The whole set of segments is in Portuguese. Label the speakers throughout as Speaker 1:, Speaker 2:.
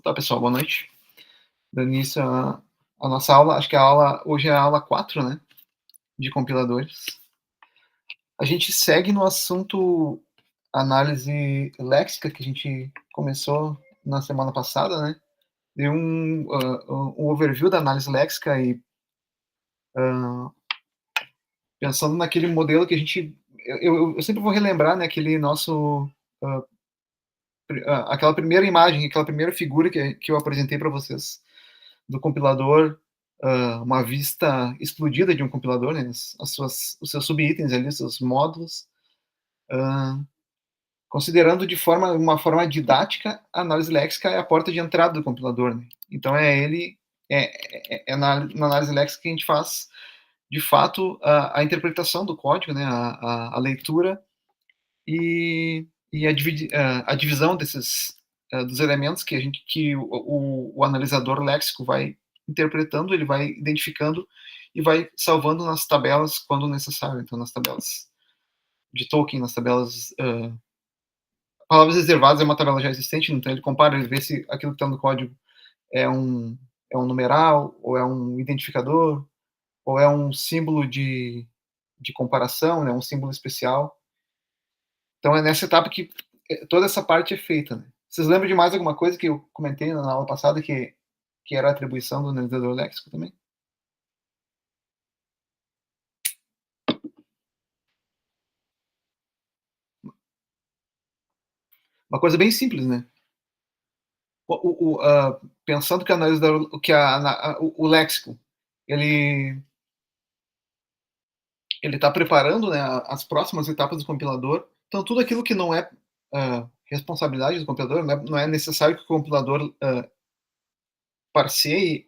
Speaker 1: Tá, pessoal, boa noite. Dando início à nossa aula, acho que a aula hoje é a aula 4, né, de compiladores. A gente segue no assunto análise léxica que a gente começou na semana passada, né. Deu um overview da análise léxica e pensando naquele modelo que a gente eu sempre vou relembrar, né, aquele nosso, hã, aquela primeira imagem, aquela primeira figura que eu apresentei para vocês do compilador, uma vista explodida de um compilador, né, os seus subitens ali, os seus módulos, considerando uma forma didática, a análise léxica é a porta de entrada do compilador, né. Então é ele, na análise léxica que a gente faz, de fato, a interpretação do código, né, a leitura e a divisão desses, dos elementos que o analisador léxico vai interpretando, ele vai identificando e vai salvando nas tabelas quando necessário. Então, nas tabelas de Tolkien, nas tabelas, palavras reservadas é uma tabela já existente, então ele compara, ele vê se aquilo que está no código é um, é um numeral, ou é um identificador, ou é um símbolo de comparação, né, um símbolo especial. Então é nessa etapa que toda essa parte é feita, né. Vocês lembram de mais alguma coisa que eu comentei na aula passada que era a atribuição do analisador léxico também? Uma coisa bem simples, né. Pensando que a analisador que a o léxico, ele está preparando, né, as próximas etapas do compilador, então tudo aquilo que não é, responsabilidade do compilador, não é necessário que o compilador, parseie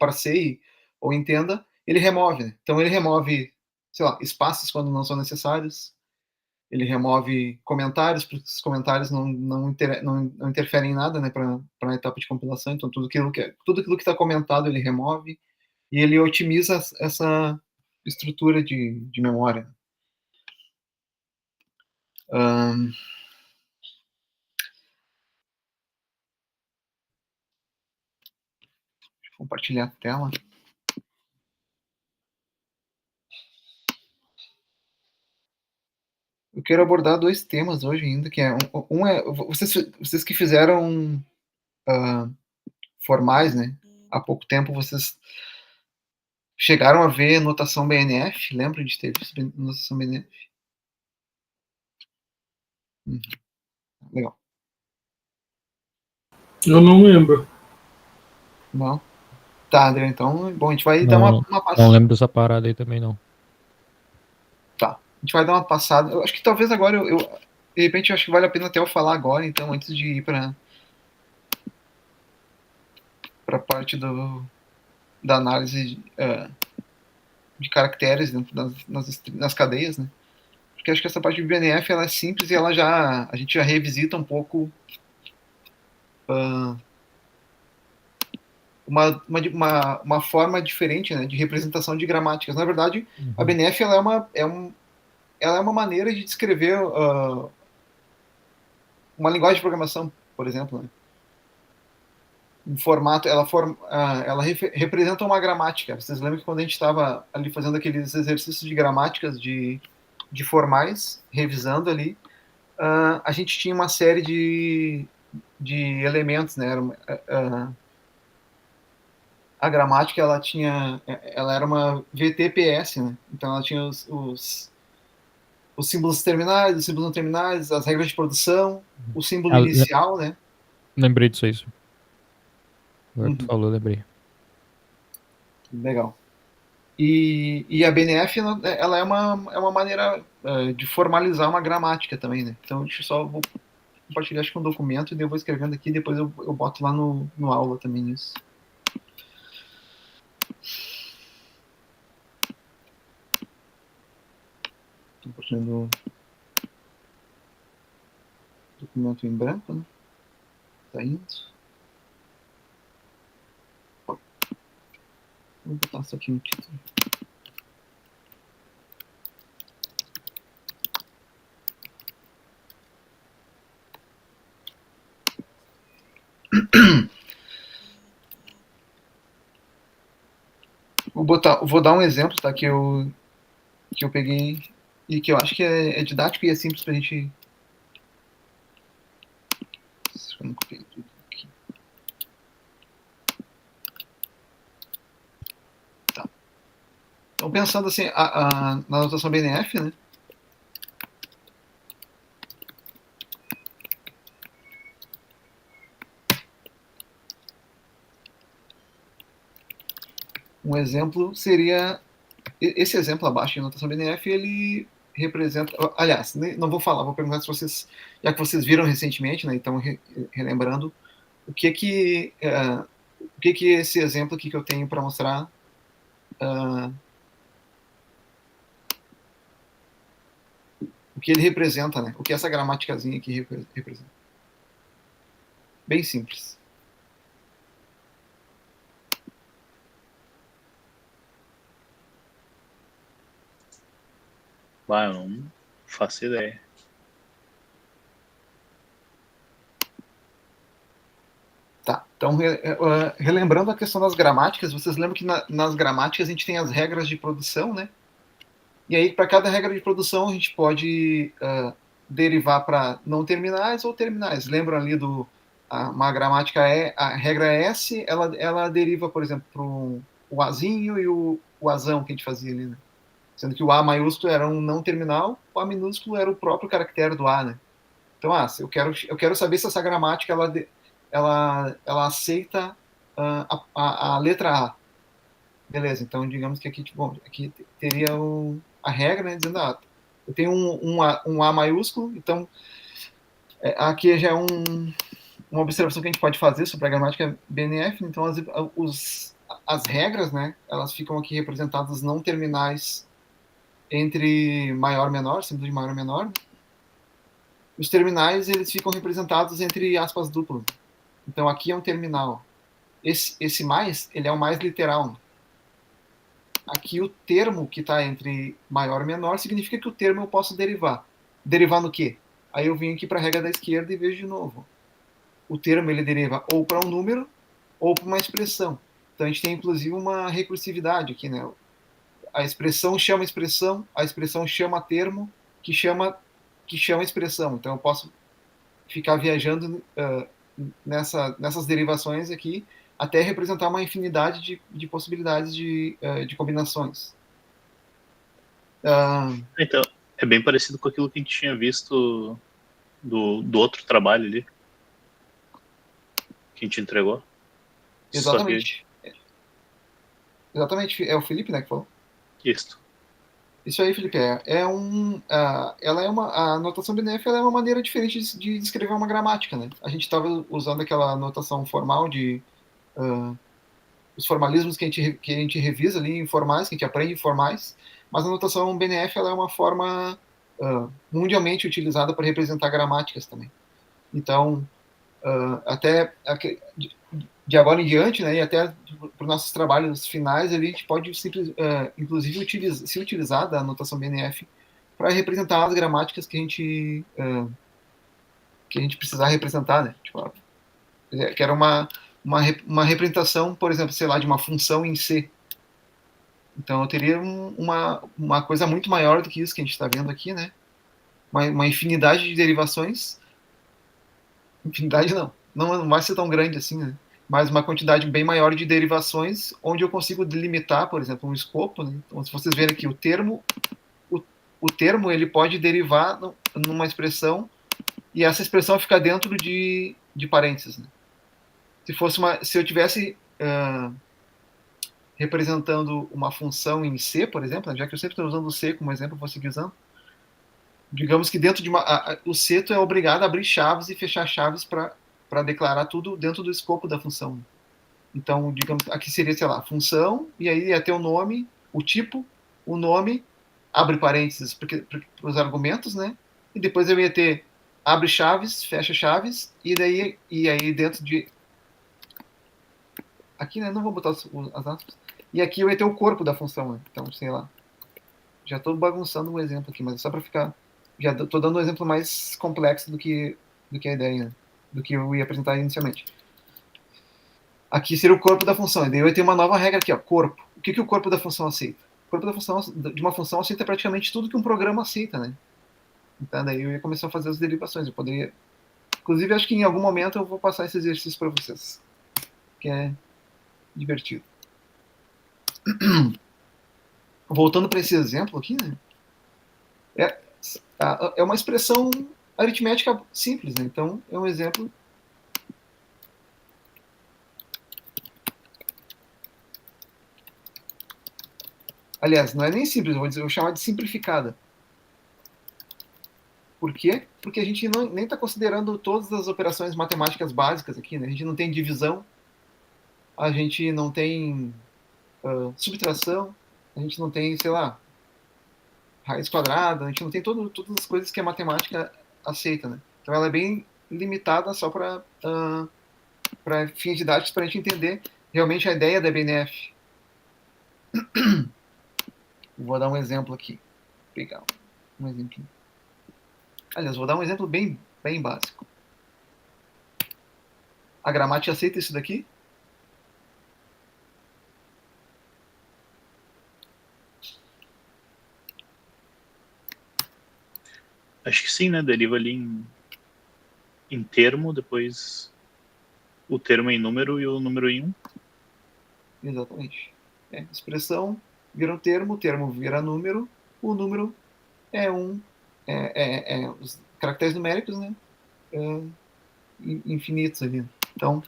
Speaker 1: ou entenda, ele remove, né. Então ele remove, sei lá, espaços quando não são necessários, ele remove comentários, porque os comentários não interferem em nada, né, para a etapa de compilação, então tudo aquilo que está comentado ele remove, e ele otimiza essa estrutura de memória. Hã, deixa eu compartilhar a tela. Eu quero abordar 2 temas hoje ainda, que é vocês que fizeram, hã, formais, né, há pouco tempo, vocês chegaram a ver notação BNF? Lembram de ter visto notação BNF? Uhum, legal.
Speaker 2: Eu não lembro.
Speaker 1: Não? Tá, André, então, bom, a gente vai dar
Speaker 3: Não,
Speaker 1: uma
Speaker 3: não lembro dessa parada aí também não.
Speaker 1: tá, a gente vai dar uma passada. Eu acho que talvez agora de repente, eu acho que vale a pena até eu falar agora, então, antes de ir pra parte da análise, de caracteres dentro nas cadeias, né. Porque acho que essa parte de BNF ela é simples e a gente já revisita um pouco, uma forma diferente, né, de representação de gramáticas. Na verdade, a BNF ela é uma maneira de descrever, uma linguagem de programação, por exemplo, né. Um formato, ela representa uma gramática. Vocês lembram que quando a gente estava ali fazendo aqueles exercícios de gramáticas de formais, revisando ali, a gente tinha uma série de elementos, né? A gramática ela era uma VTPS, né? Então ela tinha os símbolos terminais, os símbolos não terminais, as regras de produção, o símbolo inicial, né?
Speaker 3: Lembrei disso aí. Agora que tu
Speaker 1: Uhum.
Speaker 3: falou, lembrei.
Speaker 1: Legal. E a BNF ela é uma maneira, de formalizar uma gramática também, né? Então deixa eu só vou compartilhar acho que um documento e daí eu vou escrevendo aqui, depois eu boto lá no aula também isso. Estou compartilhando documento em branco, né? Tá indo. Vou botar isso aqui no título. vou dar um exemplo, tá? Que eu peguei e que eu acho que é didático e é simples pra gente. Eu não copiei tudo aqui. Tá. Então, pensando assim, na notação BNF, né? Um exemplo seria esse exemplo abaixo de notação BNF, ele representa. Aliás, não vou falar, vou perguntar se vocês, já que vocês viram recentemente, né? Então, relembrando, o que que esse exemplo aqui que eu tenho para mostrar o que ele representa, né? O que essa gramaticazinha aqui representa. Bem simples.
Speaker 2: Vai, eu não faço ideia.
Speaker 1: Tá, então relembrando a questão das gramáticas, vocês lembram que nas gramáticas a gente tem as regras de produção, né? E aí, para cada regra de produção, a gente pode derivar para não terminais ou terminais. Lembram ali uma gramática a regra S, ela deriva, por exemplo, para o Azinho e o Azão que a gente fazia ali, né? Sendo que o A maiúsculo era um não terminal, o A minúsculo era o próprio caractere do A, né? Então, eu quero saber se essa gramática ela aceita a letra A. Beleza, então digamos que aqui, bom, aqui teria a regra, né, dizendo, eu tenho um A maiúsculo, então aqui já é uma observação que a gente pode fazer sobre a gramática BNF, então as regras, né, elas ficam aqui representadas não terminais entre maior e menor, símbolo de maior e menor. Os terminais, eles ficam representados entre aspas duplas. Então aqui é um terminal. Esse mais, ele é o mais literal, né? Aqui o termo que está entre maior e menor significa que o termo eu posso derivar. Derivar no quê? Aí eu venho aqui para a regra da esquerda e vejo de novo. O termo ele deriva ou para um número ou para uma expressão. Então a gente tem inclusive uma recursividade aqui, né? A expressão chama termo, que chama expressão. Então eu posso ficar viajando nessas derivações aqui até representar uma infinidade de possibilidades de combinações.
Speaker 2: Então, é bem parecido com aquilo que a gente tinha visto do outro trabalho ali que a gente entregou.
Speaker 1: Exatamente. Exatamente, é o Felipe, né, que falou. Isso aí, Felipe. A notação BNF ela é uma maneira diferente de descrever uma gramática, né? A gente estava usando aquela notação formal os formalismos que a gente revisa ali informais, que a gente aprende informais, mas a notação BNF ela é uma forma mundialmente utilizada para representar gramáticas também. Então, até de agora em diante, né, e até para os nossos trabalhos finais, a gente pode inclusive utilizar da notação BNF para representar as gramáticas que a gente precisar representar, né? Tipo, que era uma representação, por exemplo, sei lá, de uma função em C. Então eu teria uma coisa muito maior do que isso que a gente está vendo aqui, né? Uma infinidade de derivações. Infinidade não vai ser tão grande assim, né? Mas uma quantidade bem maior de derivações, onde eu consigo delimitar, por exemplo, um escopo, né? Então, se vocês verem aqui, o termo ele pode derivar numa expressão e essa expressão fica dentro de parênteses, né? Se eu tivesse representando uma função em C, por exemplo, já que eu sempre estou usando o C como exemplo, vou seguir usando. Digamos que dentro de o C tu é obrigado a abrir chaves e fechar chaves para declarar tudo dentro do escopo da função. Então, digamos, aqui seria, sei lá, função, e aí ia ter o nome, o tipo, o nome, abre parênteses para os argumentos, né? E depois eu ia ter abre chaves, fecha chaves, e aí dentro de... Aqui, né? Não vou botar as aspas. E aqui eu ia ter o corpo da função, né? Então, sei lá. Já estou bagunçando um exemplo aqui, mas é só para ficar... Já estou dando um exemplo mais complexo do que a ideia, né? Do que eu ia apresentar inicialmente. Aqui seria o corpo da função. E daí eu tenho uma nova regra aqui, ó, corpo. O que o corpo da função aceita? O corpo da função, de uma função aceita praticamente tudo que um programa aceita, né? Então daí eu ia começar a fazer as derivações. Eu poderia... Inclusive, acho que em algum momento eu vou passar esse exercício para vocês, que é divertido. Voltando para esse exemplo aqui, né? É uma expressão aritmética simples, né? Então, é um exemplo. Aliás, não é nem simples, eu vou chamar de simplificada. Por quê? Porque a gente nem está considerando todas as operações matemáticas básicas aqui, né? A gente não tem divisão, a gente não tem subtração, a gente não tem, sei lá, raiz quadrada, a gente não tem todas as coisas que a matemática aceita, né? Então ela é bem limitada só para fins didáticos, para a gente entender realmente a ideia da BNF. Vou dar um exemplo aqui. Vou pegar um exemplo. Aliás, vou dar um exemplo bem básico. A gramática aceita isso daqui?
Speaker 2: Acho que sim, né? Deriva ali em termo, depois o termo em número e o número em 1.
Speaker 1: Exatamente. Expressão vira um termo, o termo vira número, o número é os caracteres numéricos, né? Infinitos ali. Então,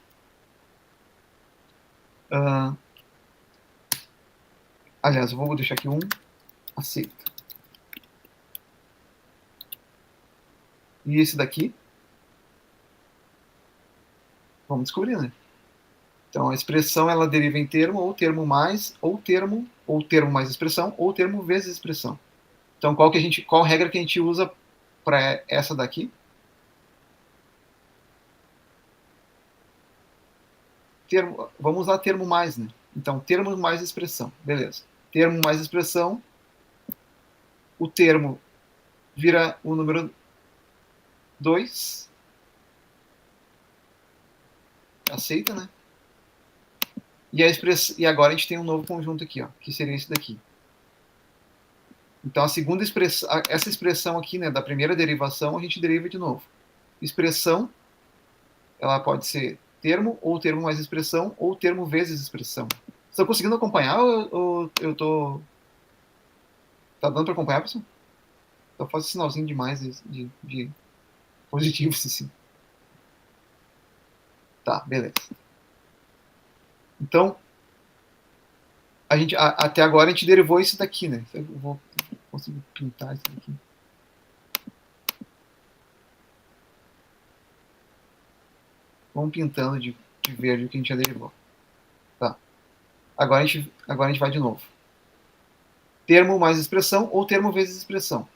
Speaker 1: aliás, eu vou deixar aqui aceita. E esse daqui, vamos descobrir, né? Então, a expressão, ela deriva em termo, ou termo mais, ou termo mais expressão, ou termo vezes expressão. Então, qual regra que a gente usa para essa daqui? Vamos usar termo mais, né? Então, termo mais expressão. Beleza. Termo mais expressão, o termo vira o número 2. Aceita, né? E agora a gente tem um novo conjunto aqui, ó, que seria esse daqui. Então, a segunda expressão, essa expressão aqui, né, da primeira derivação, a gente deriva de novo. Expressão, ela pode ser termo, ou termo mais expressão, ou termo vezes expressão. Estão conseguindo acompanhar ou eu tô... Tá dando para acompanhar, pessoal? Então faz um sinalzinho demais de positivo, assim. Tá, beleza. Então, até agora a gente derivou isso daqui, né? Eu vou conseguir pintar isso daqui. Vamos pintando de verde o que a gente já derivou. Tá. Agora a gente vai de novo. Termo mais expressão ou termo vezes expressão.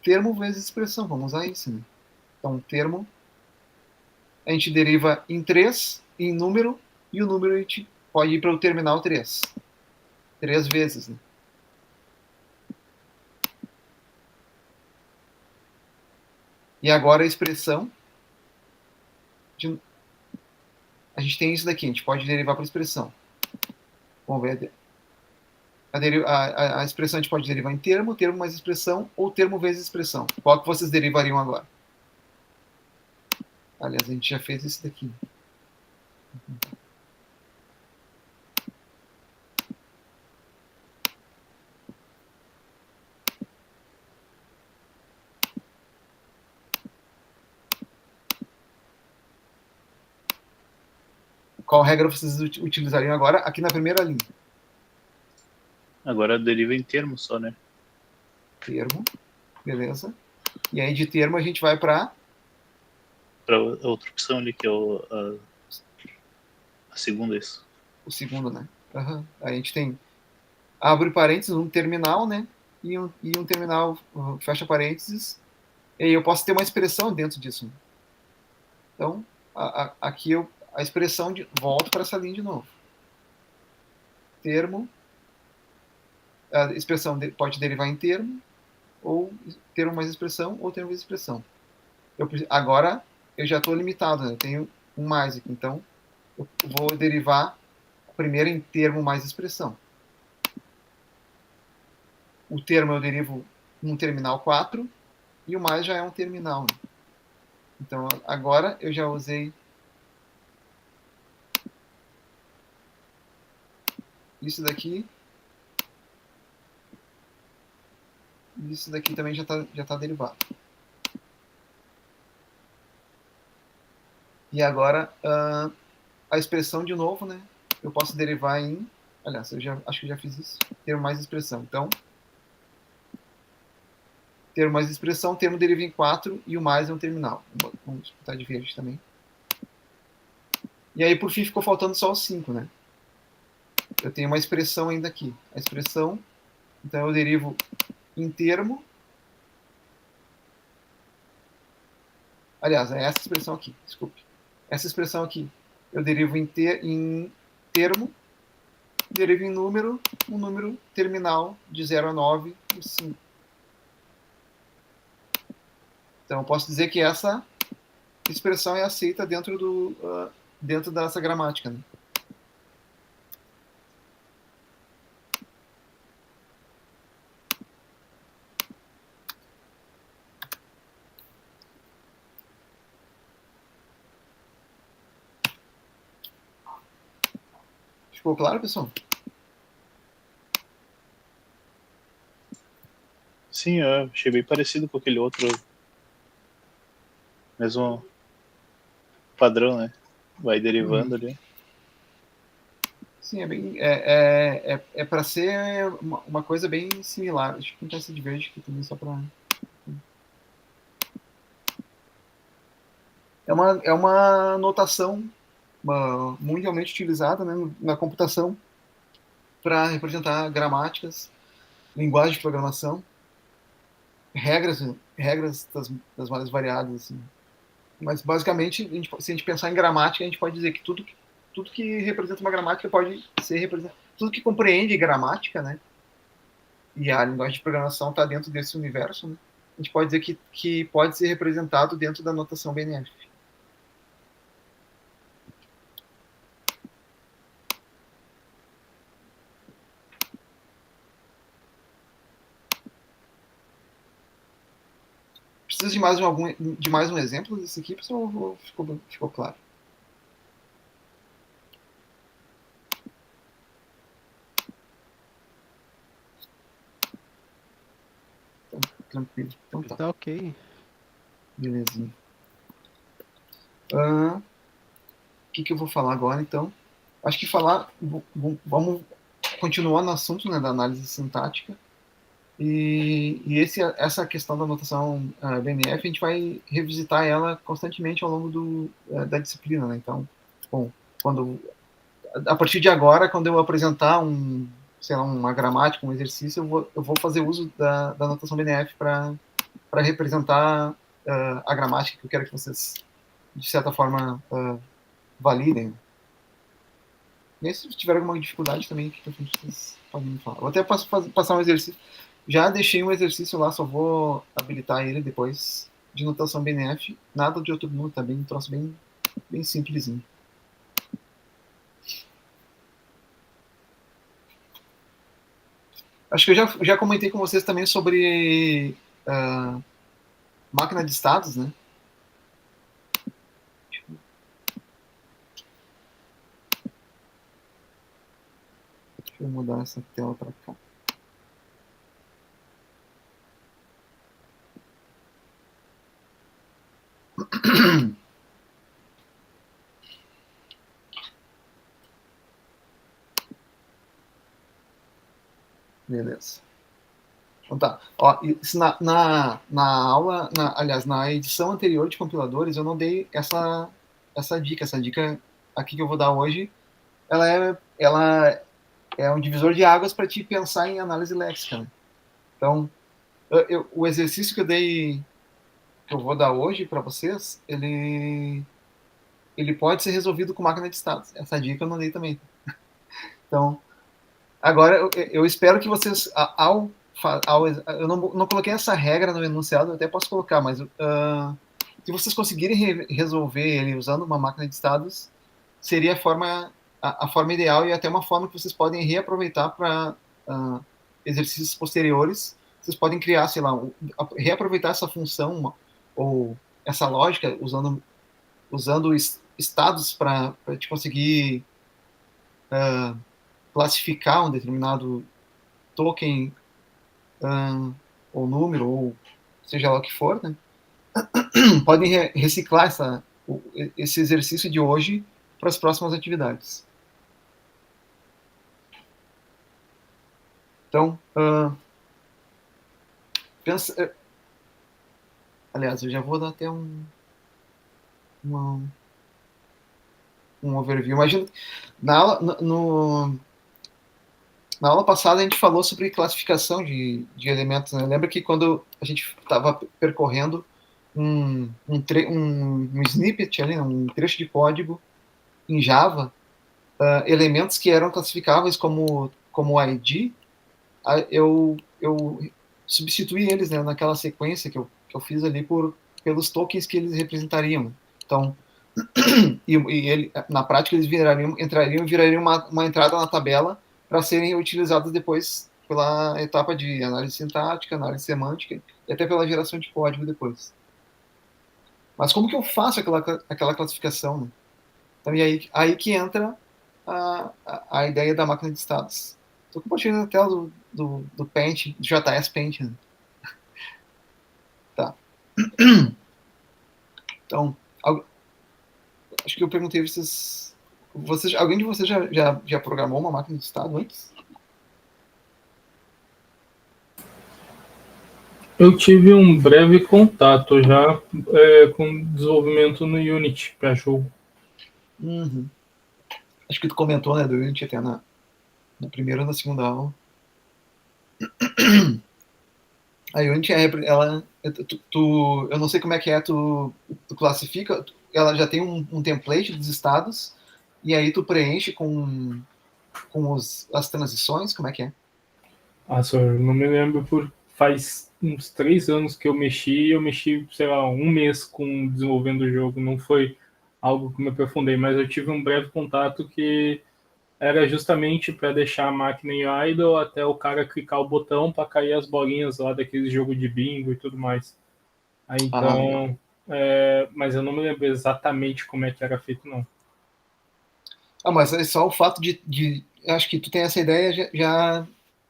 Speaker 1: Termo vezes expressão, vamos usar isso, né? Então, termo, a gente deriva em 3, em número, e o número a gente pode ir para o terminal 3. 3 vezes, né? E agora a expressão, a gente tem isso daqui, a gente pode derivar para a expressão. Vamos ver. A expressão a gente pode derivar em termo, termo mais expressão, ou termo vezes expressão. Qual que vocês derivariam agora? Aliás, a gente já fez isso daqui. Qual regra vocês utilizariam agora? Aqui na primeira linha.
Speaker 2: Agora deriva em termo só, né?
Speaker 1: Termo, beleza. E aí de termo a gente vai para
Speaker 2: outra opção ali, que é a segunda, isso.
Speaker 1: O segundo, né? Uhum. Aí a gente tem, abre parênteses, um terminal, né? E um terminal, fecha parênteses. E aí eu posso ter uma expressão dentro disso. Então, aqui a expressão volta para essa linha de novo. Termo, a expressão pode derivar em termo, ou termo mais expressão, ou termo mais expressão. Agora eu já estou limitado, né? Eu tenho um mais aqui, então eu vou derivar primeiro em termo mais expressão. O termo eu derivo um terminal 4 e o mais já é um terminal. Né? Então, agora eu já usei isso daqui. Isso daqui também já tá derivado. E agora, a expressão de novo, né? Eu posso derivar em... Aliás, acho que eu já fiz isso. Termo mais expressão. Então, termo mais expressão, termo deriva em 4 e o mais é um terminal. Vamos botar de verde também. E aí, por fim, ficou faltando só o 5, né? Eu tenho uma expressão ainda aqui. A expressão, então eu derivo em termo. Aliás, é essa expressão aqui, desculpe. Essa expressão aqui, eu derivo em termo, derivo em número, um número terminal de 0 a 9 e 5. Então, eu posso dizer que essa expressão é aceita dentro dessa gramática. Né? Ficou claro, pessoal?
Speaker 2: Sim, eu achei bem parecido com aquele outro. Mesmo padrão, né? Vai derivando ali.
Speaker 1: Sim, é para ser uma coisa bem similar. Deixa eu pintar esse de verde aqui também, só para... É uma notação mundialmente utilizada, né, na computação para representar gramáticas, linguagem de programação, regras das mais variadas. Assim. Mas, basicamente, se a gente pensar em gramática, a gente pode dizer que tudo que representa uma gramática pode ser representado. Tudo que compreende gramática, né? E a linguagem de programação está dentro desse universo, né? A gente pode dizer que pode ser representado dentro da notação BNF. Precisa de mais um exemplo desse aqui, pessoal? Ficou claro? Então, tranquilo. Então tá.
Speaker 4: Tá ok.
Speaker 1: Belezinha. O que eu vou falar agora, então? Acho que vamos continuar no assunto, né, da análise sintática. E essa questão da notação BNF, a gente vai revisitar ela constantemente ao longo da disciplina. Né? Então, bom, a partir de agora, quando eu apresentar uma gramática, um exercício, eu vou fazer uso da notação BNF para representar a gramática que eu quero que vocês, de certa forma, validem. E aí, se tiver alguma dificuldade também, vocês podem me falar. Vou até passar um exercício. Já deixei um exercício lá, só vou habilitar ele depois, de notação BNF. Nada de outro mundo, tá bem, um troço bem simplesinho. Acho que eu já comentei com vocês também sobre máquina de estados, né? Deixa eu mudar essa tela para cá. Beleza. Então tá. Ó, isso na aula, aliás, na edição anterior de compiladores, eu não dei essa dica. Essa dica aqui que eu vou dar hoje, ela é um divisor de águas para te pensar em análise léxica. Né? Então, o exercício que eu vou dar hoje para vocês, ele pode ser resolvido com máquina de estados. Essa dica eu não dei também. Então, agora eu espero que vocês, eu não coloquei essa regra no enunciado, eu até posso colocar, mas se vocês conseguirem resolver ele usando uma máquina de estados, seria a forma ideal e até uma forma que vocês podem reaproveitar para exercícios posteriores. Vocês podem criar, sei lá, reaproveitar essa função ou essa lógica usando estados para te conseguir classificar um determinado token ou número, ou seja lá o que for, né? Podem reciclar esse exercício de hoje para as próximas atividades. Então, aliás, eu já vou dar até um overview. Imagina, na aula passada a gente falou sobre classificação de elementos, né? Lembra que quando a gente estava percorrendo um snippet ali, um trecho de código em Java, elementos que eram classificáveis como ID, eu substituí eles, né, naquela sequência que eu fiz ali pelos tokens que eles representariam. Então, na prática eles virariam uma entrada na tabela para serem utilizados depois pela etapa de análise sintática, análise semântica e até pela geração de código depois. Mas como que eu faço aquela classificação, né? Então, e aí que entra a ideia da máquina de estados. Estou compartilhando a tela do Paint, do JS Paint. Né? Tá. Então, acho que eu perguntei alguém de vocês já programou uma máquina de estado antes?
Speaker 4: Eu tive um breve contato já com desenvolvimento no Unity para jogo.
Speaker 1: Uhum. Acho que tu comentou, né, do Unity até na primeira ou na segunda aula. A Unity, eu não sei como é que é, tu classifica, ela já tem um template dos estados, e aí tu preenche com as transições, como é que é?
Speaker 4: Senhor, não me lembro, faz uns 3 anos que eu mexi, sei lá, um mês desenvolvendo o jogo, não foi algo que me aprofundei, mas eu tive um breve contato que era justamente para deixar a máquina em idle até o cara clicar o botão para cair as bolinhas lá daquele jogo de bingo e tudo mais. Aí, então, mas eu não me lembro exatamente como é que era feito, não.
Speaker 1: Mas é só o fato de acho que tu tem essa ideia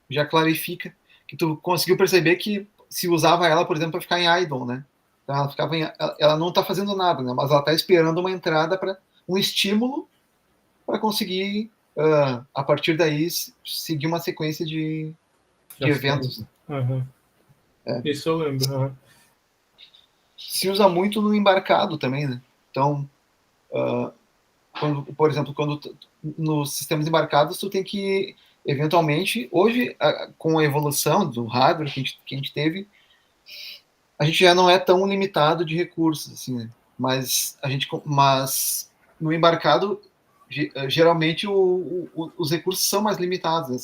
Speaker 1: já clarifica que tu conseguiu perceber que se usava ela, por exemplo, para ficar em idle, né? Então ela não está fazendo nada, né? Mas ela está esperando uma entrada para um estímulo para conseguir a partir daí seguir uma sequência de eventos.
Speaker 4: Uhum. Isso eu lembro. Uhum.
Speaker 1: Se usa muito no embarcado também, né? Então, por exemplo, nos sistemas embarcados, tu tem que, eventualmente, hoje, com a evolução do hardware que a gente teve, a gente já não é tão limitado de recursos, assim, né? Mas no embarcado, geralmente, os recursos são mais limitados, né?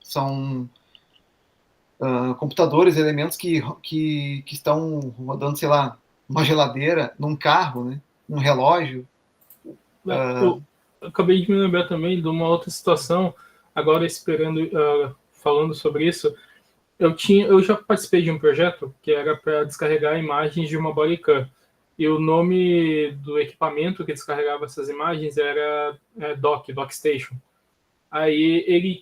Speaker 1: São computadores, elementos que estão rodando, sei lá, uma geladeira, num carro, né? Um relógio.
Speaker 4: Eu acabei de me lembrar também de uma outra situação, agora falando sobre isso, eu já participei de um projeto que era para descarregar imagens de uma bodycam, e o nome do equipamento que descarregava essas imagens era DocStation. Aí ele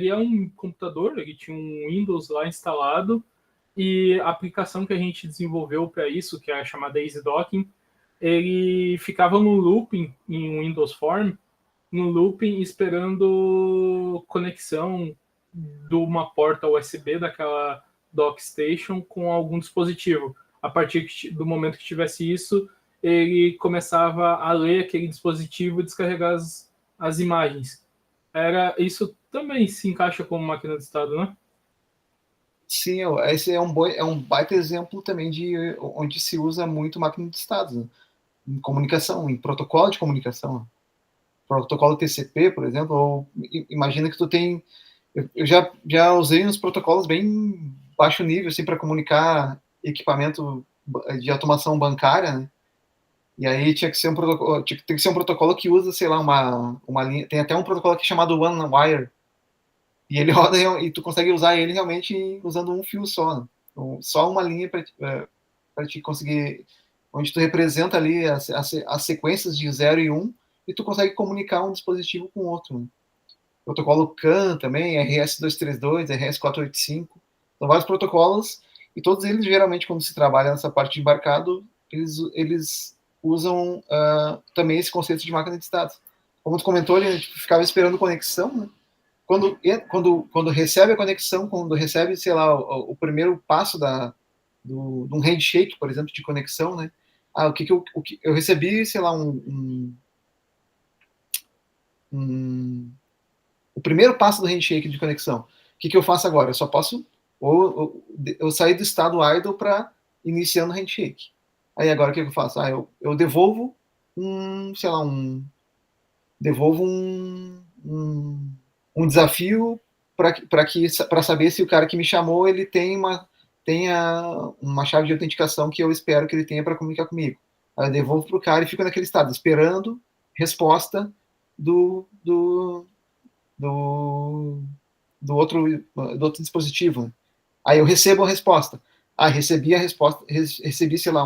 Speaker 4: é um computador, ele tinha um Windows lá instalado, e a aplicação que a gente desenvolveu para isso, que é a chamada EasyDocking, ele ficava no looping em Windows Form, no looping esperando conexão de uma porta USB daquela DocStation com algum dispositivo. A partir do momento que tivesse isso, ele começava a ler aquele dispositivo e descarregar as imagens. Isso também se encaixa como máquina de estado, né?
Speaker 1: Sim, esse é um baita exemplo também de onde se usa muito máquina de estados, né? Em comunicação, em protocolo de comunicação. Protocolo TCP, por exemplo, ou imagina que tu tem... Eu já usei uns protocolos bem baixo nível, assim, para comunicar equipamento de automação bancária, né? E aí tinha que ser um protocolo, tem que ser um protocolo que usa, sei lá, uma linha. Tem até um protocolo aqui chamado One Wire. E ele roda e tu consegue usar ele realmente usando um fio só, né? Só uma linha para te conseguir, onde tu representa ali as sequências de 0 e 1 e tu consegue comunicar um dispositivo com o outro. Né? Protocolo CAN também, RS-232, RS-485, são vários protocolos e todos eles geralmente quando se trabalha nessa parte de embarcado eles usam também esse conceito de máquina de dados. Como tu comentou, ele ficava esperando conexão, né? Quando recebe a conexão, quando recebe, sei lá, o primeiro passo de um handshake, por exemplo, de conexão, né? O que eu recebi, sei lá, o primeiro passo do handshake de conexão. O que eu faço agora? Eu só posso eu sair do estado idle para iniciando o handshake. Aí agora o que eu faço? Eu devolvo sei lá, devolvo um desafio para saber se o cara que me chamou ele tenha uma chave de autenticação que eu espero que ele tenha para comunicar comigo. Aí eu devolvo para o cara e fico naquele estado, esperando resposta do outro dispositivo. Né? Aí eu recebo a resposta. Recebi a resposta, recebi, sei lá,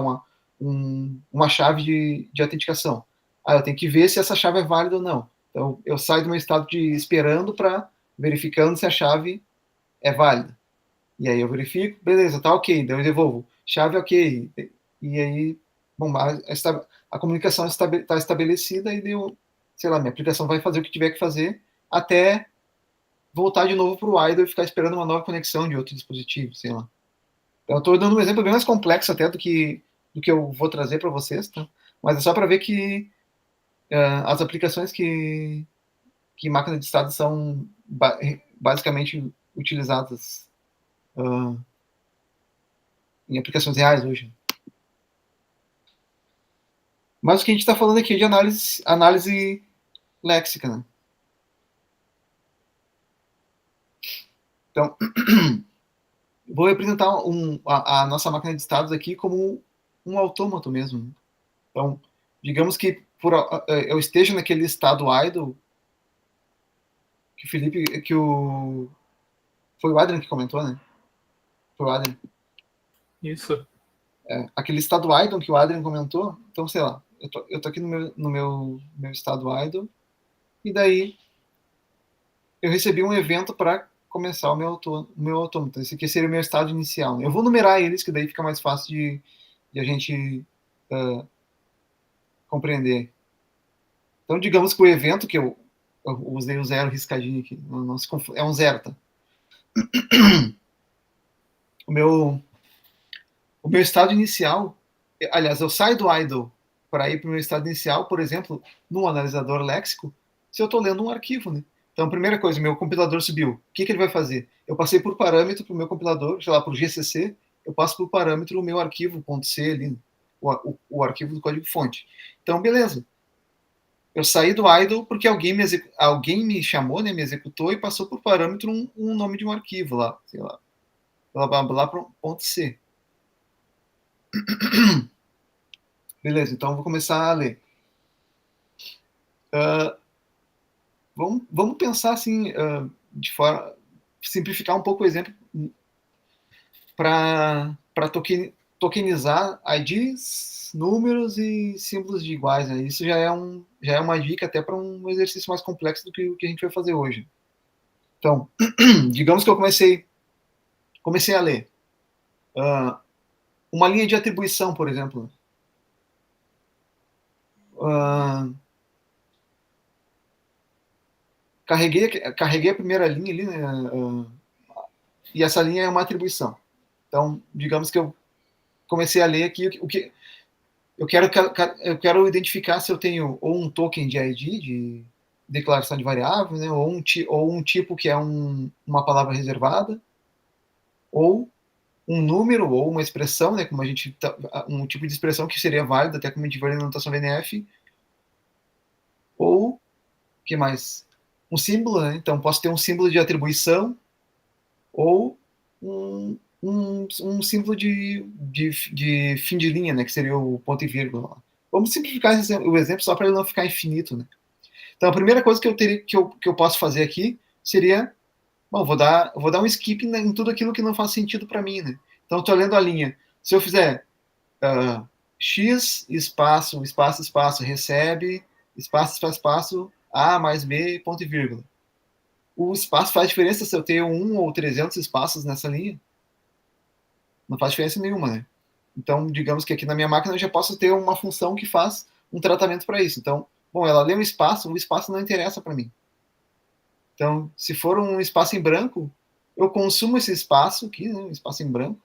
Speaker 1: uma chave de autenticação. Eu tenho que ver se essa chave é válida ou não. Então, eu saio do meu estado de esperando para verificando se a chave é válida. E aí eu verifico, beleza, tá ok, daí eu devolvo. Chave ok. E aí, bom, a comunicação está estabelecida e deu, sei lá, minha aplicação vai fazer o que tiver que fazer até voltar de novo para o idle e ficar esperando uma nova conexão de outro dispositivo, sei lá. Eu estou dando um exemplo bem mais complexo até do que eu vou trazer para vocês, tá? Mas é só para ver que as aplicações que máquinas de estado são basicamente utilizadas em aplicações reais hoje. Mas o que a gente está falando aqui é de análise léxica, né? Então, vou representar a nossa máquina de estados aqui como um autômato mesmo. Então, digamos que eu esteja naquele estado idle que o Felipe, foi o Adrian que comentou, né? Foi o Adrian.
Speaker 4: Isso.
Speaker 1: Aquele estado idle que o Adrian comentou. Então, sei lá, eu tô aqui no meu estado idle e daí eu recebi um evento para começar o meu autômato. Esse aqui seria o meu estado inicial. Eu vou numerar eles, que daí fica mais fácil de a gente compreender. Então, digamos que o evento que eu usei o 0 riscadinho aqui, não se confunde, é um 0, tá? O meu estado inicial, aliás, eu saio do idle para ir para o meu estado inicial, por exemplo, no analisador léxico, se eu estou lendo um arquivo, né? Então, primeira coisa, meu compilador subiu. O que ele vai fazer? Eu passei por parâmetro para o meu compilador, sei lá, para o GCC, eu passo por parâmetro o meu arquivo .c ali, o arquivo do código-fonte. Então, beleza. Eu saí do idle porque alguém me chamou, né, me executou e passou por parâmetro um nome de um arquivo lá, sei lá, blá blá blá .c. Beleza, então vou começar a ler. Vamos pensar assim, de forma simplificar um pouco o exemplo para tokenizar IDs, números e símbolos de iguais. Né? Isso já é uma dica até para um exercício mais complexo do que o que a gente vai fazer hoje. Então, digamos que eu comecei a ler uma linha de atribuição, por exemplo. Carreguei a primeira linha ali, né, e essa linha é uma atribuição. Então, digamos que eu comecei a ler aqui o que eu quero identificar se eu tenho ou um token de ID, de declaração de variável, né, ou um tipo que é uma palavra reservada, ou um número ou uma expressão, né, como um tipo de expressão que seria válida até como a gente vê na notação VNF, ou o que mais? Um símbolo, né? Então posso ter um símbolo de atribuição ou um símbolo de fim de linha, né, que seria o ponto e vírgula. Vamos simplificar o exemplo só para ele não ficar infinito, né? Então, a primeira coisa que eu posso fazer aqui seria, bom, vou dar um skip em tudo aquilo que não faz sentido para mim, né? Então, estou lendo a linha. Se eu fizer x espaço, espaço, espaço, recebe, espaço, espaço, espaço, a mais b, ponto e vírgula. O espaço faz diferença se eu tenho 1 ou 300 espaços nessa linha? Não faz diferença nenhuma, né? Então, digamos que aqui na minha máquina eu já posso ter uma função que faz um tratamento para isso. Então, bom, ela lê o espaço não interessa para mim. Então, se for um espaço em branco, eu consumo esse espaço aqui, né, um espaço em branco,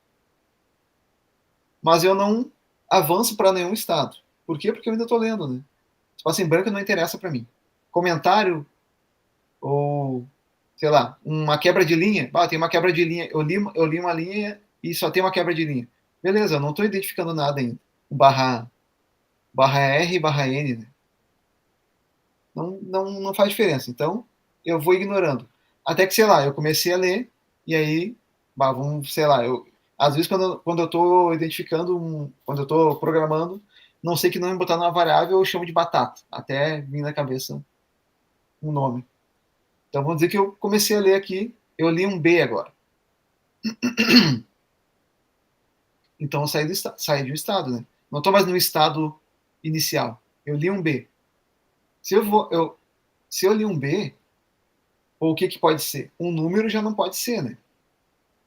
Speaker 1: mas eu não avanço para nenhum estado. Por quê? Porque eu ainda estou lendo, né? Espaço em branco não interessa para mim. Comentário ou, sei lá, uma quebra de linha. Tem uma quebra de linha. Eu li uma linha e só tem uma quebra de linha. Beleza, eu não estou identificando nada ainda. Barra R, barra N, né? Não faz diferença. Então, eu vou ignorando. Até que, sei lá, eu comecei a ler, e aí, sei lá, às vezes quando eu estou identificando, quando eu estou programando, não sei que nome botar numa variável, eu chamo de batata, até vir na cabeça um nome. Então, vamos dizer que eu comecei a ler aqui, eu li um B agora. Então, eu saí de um estado, né? Não estou mais no estado inicial. Eu li um B. Se eu li um B, ou o que pode ser? Um número já não pode ser, né?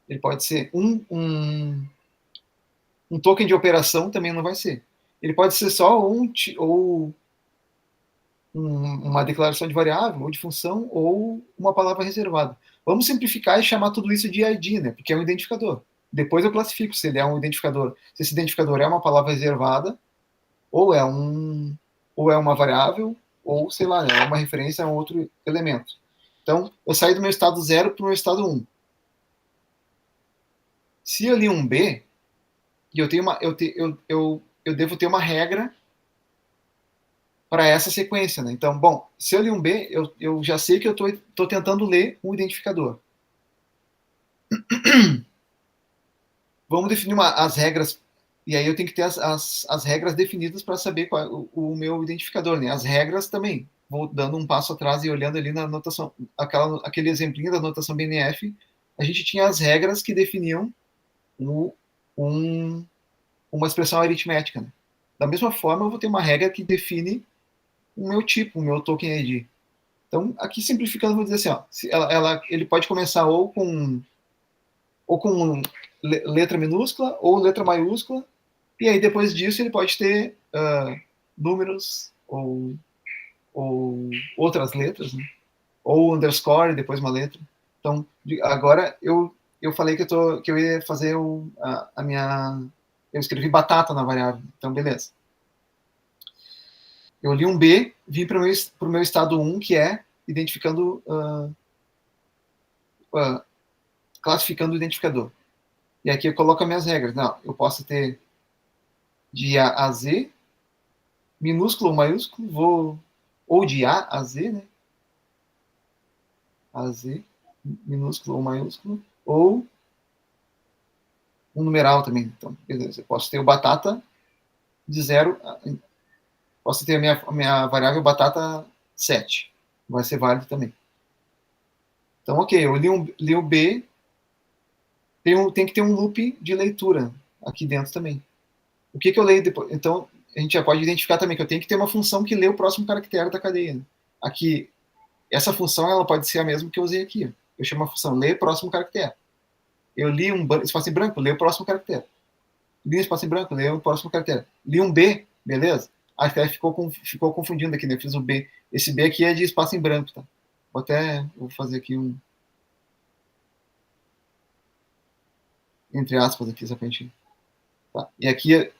Speaker 1: Ele pode ser um token de operação, também não vai ser. Ele pode ser só uma declaração de variável, ou de função, ou uma palavra reservada. Vamos simplificar e chamar tudo isso de ID, né? Porque é um identificador. Depois eu classifico se ele é um identificador. Se esse identificador é uma palavra reservada, ou é uma variável, ou, sei lá, é uma referência a um outro elemento. Então, eu saí do meu estado 0 para o meu estado 1. Se eu li um B, e eu devo ter uma regra para essa sequência, né? Então, bom, se eu li um B, eu já sei que eu estou tentando ler um identificador. Vamos definir as regras, e aí eu tenho que ter as regras definidas para saber qual é o meu identificador, né? As regras também. Vou dando um passo atrás e olhando ali na notação, aquele exemplinho da notação BNF, a gente tinha as regras que definiam uma expressão aritmética, né? Da mesma forma, eu vou ter uma regra que define o meu tipo, o meu token ID. Então, aqui simplificando, eu vou dizer assim, ó, ele pode começar ou com letra minúscula ou letra maiúscula, e aí depois disso ele pode ter números ou outras letras, né? Ou underscore e depois uma letra. Então, agora eu falei que eu ia fazer a minha... Eu escrevi batata na variável, então beleza. Eu li um B, vim para o meu estado 1, que é identificando, classificando o identificador. E aqui eu coloco as minhas regras. Não, eu posso ter de A a Z, minúsculo ou maiúsculo, ou de A a Z, né? A Z, minúsculo ou maiúsculo, ou um numeral também. Então, beleza. Eu posso ter o batata de 0, posso ter a minha variável batata 7. Vai ser válido também. Então, ok, eu li o B, tem que ter um loop de leitura aqui dentro também. O que eu leio depois? Então, a gente já pode identificar também que eu tenho que ter uma função que lê o próximo caractere da cadeia. Né? Aqui, essa função ela pode ser a mesma que eu usei aqui. Ó. Eu chamo a função lê próximo caractere. Eu li um espaço em branco, lê o próximo caractere. Li um espaço em branco, lê o próximo caractere. Li um B, beleza? Até ficou confundindo aqui, né? Eu fiz o B. Esse B aqui é de espaço em branco, tá? Vou fazer aqui entre aspas aqui, só pra gente... Tá. E aqui,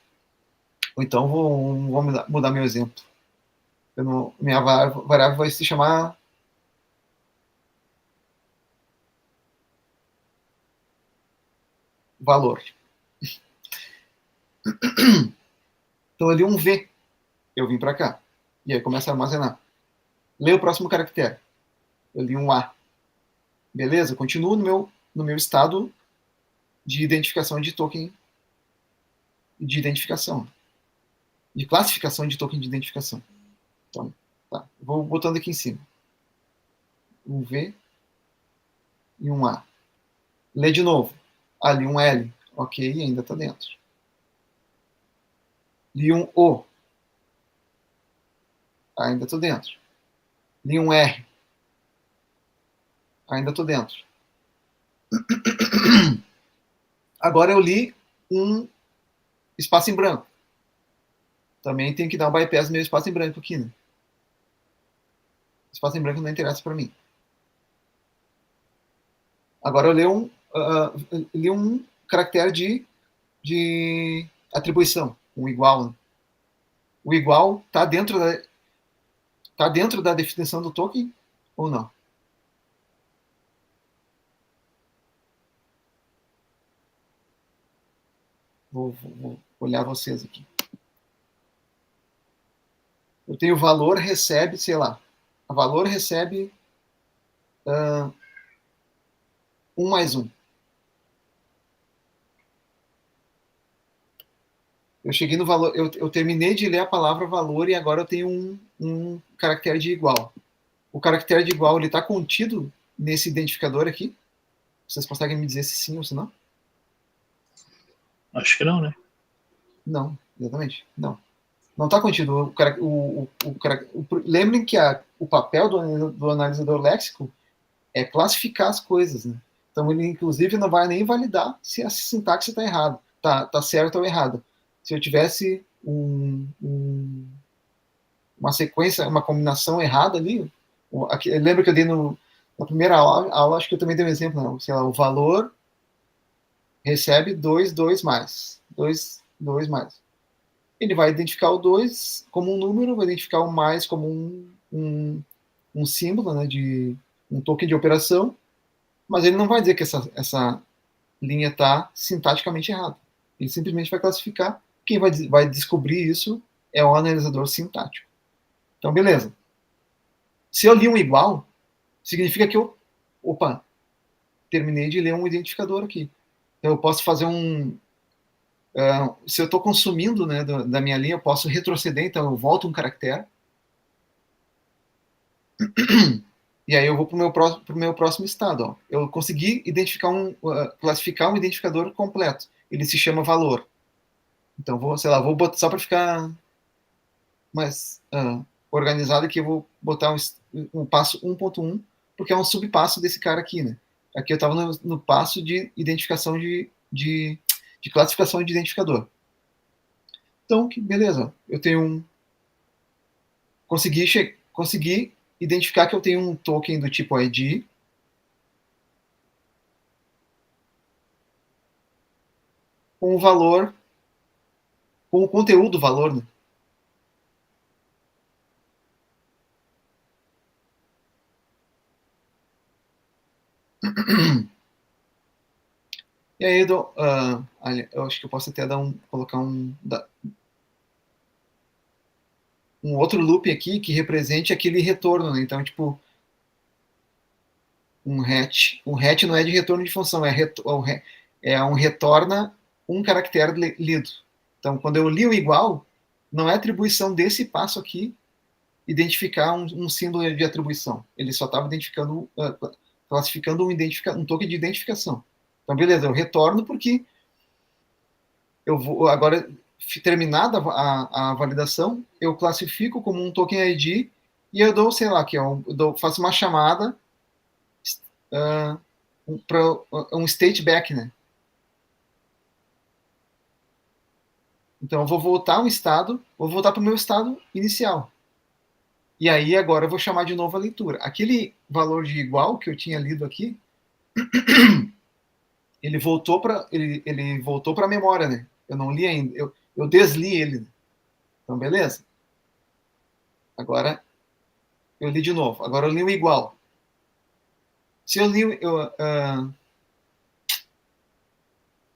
Speaker 1: então vou mudar meu exemplo. Minha variável vai se chamar valor. Então eu li um V, eu vim para cá. E aí começa a armazenar. Lê o próximo caractere. Eu li um A. Beleza? Continuo no meu estado de identificação de token de identificação. de classificação de token de identificação. Então, tá. Vou botando aqui em cima. Um V e um A. Lê de novo. Ali um L. Ok, ainda está dentro. Li um O. Ainda estou dentro. Li um R. Ainda estou dentro. Agora eu li um espaço em branco. Também tem que dar um bypass no meu espaço em branco aqui, né? Espaço em branco não interessa para mim. Agora eu li um caractere de atribuição, um igual. Né? O igual está dentro da definição do token ou não? Vou olhar vocês aqui. Eu tenho valor recebe, sei lá. A valor recebe 1 mais 1. Eu cheguei no valor, eu terminei de ler a palavra valor e agora eu tenho um caractere de igual. O caractere de igual, ele está contido nesse identificador aqui? Vocês conseguem me dizer se sim ou se não?
Speaker 2: Acho que não, né?
Speaker 1: Não, exatamente. Não. Não está contido. Lembrem que o papel do analisador léxico é classificar as coisas, né? Então ele, inclusive, não vai nem validar se a sintaxe está errada, tá certa ou errada. Se eu tivesse uma sequência, uma combinação errada ali, lembra que eu dei na primeira aula, acho que eu também dei um exemplo, não, sei lá, o valor recebe 2 mais. 2 mais. Ele vai identificar o 2 como um número, vai identificar o mais como um símbolo, né, de um token de operação, mas ele não vai dizer que essa linha está sintaticamente errada. Ele simplesmente vai classificar. Quem vai descobrir isso é o analisador sintático. Então, beleza. Se eu li um igual, significa que terminei de ler um identificador aqui. Então, eu posso fazer se eu estou consumindo, né, da minha linha, eu posso retroceder, então eu volto um caractere. E aí eu vou para o meu próximo estado. Ó. Eu consegui classificar um identificador completo. Ele se chama valor. Então, vou botar só para ficar mais organizado aqui, eu vou botar um passo 1.1, porque é um subpasso desse cara aqui, né? Aqui eu estava no passo de identificação de classificação de identificador. Então, beleza. Eu tenho consegui identificar que eu tenho um token do tipo ID. Com o valor, com o conteúdo do valor, né? E aí eu acho que eu posso até colocar um outro loop aqui que represente aquele retorno, né? Então, tipo, um hatch. Um hatch não é de retorno de função, é um retorna um caractere lido. Então, quando eu li o igual, não é atribuição desse passo aqui identificar um símbolo de atribuição. Ele só estava classificando um token de identificação. Então, beleza, eu retorno porque eu vou agora, terminada a validação, eu classifico como um token ID e eu dou, sei lá, faço uma chamada para um state back, né? Então eu vou voltar para o meu estado inicial. E aí agora eu vou chamar de novo a leitura. Aquele valor de igual que eu tinha lido aqui, ele voltou para a memória, né? Eu não li ainda, eu desli ele. Né? Então beleza. Agora eu li de novo. Agora eu li o igual. Se eu li, deixa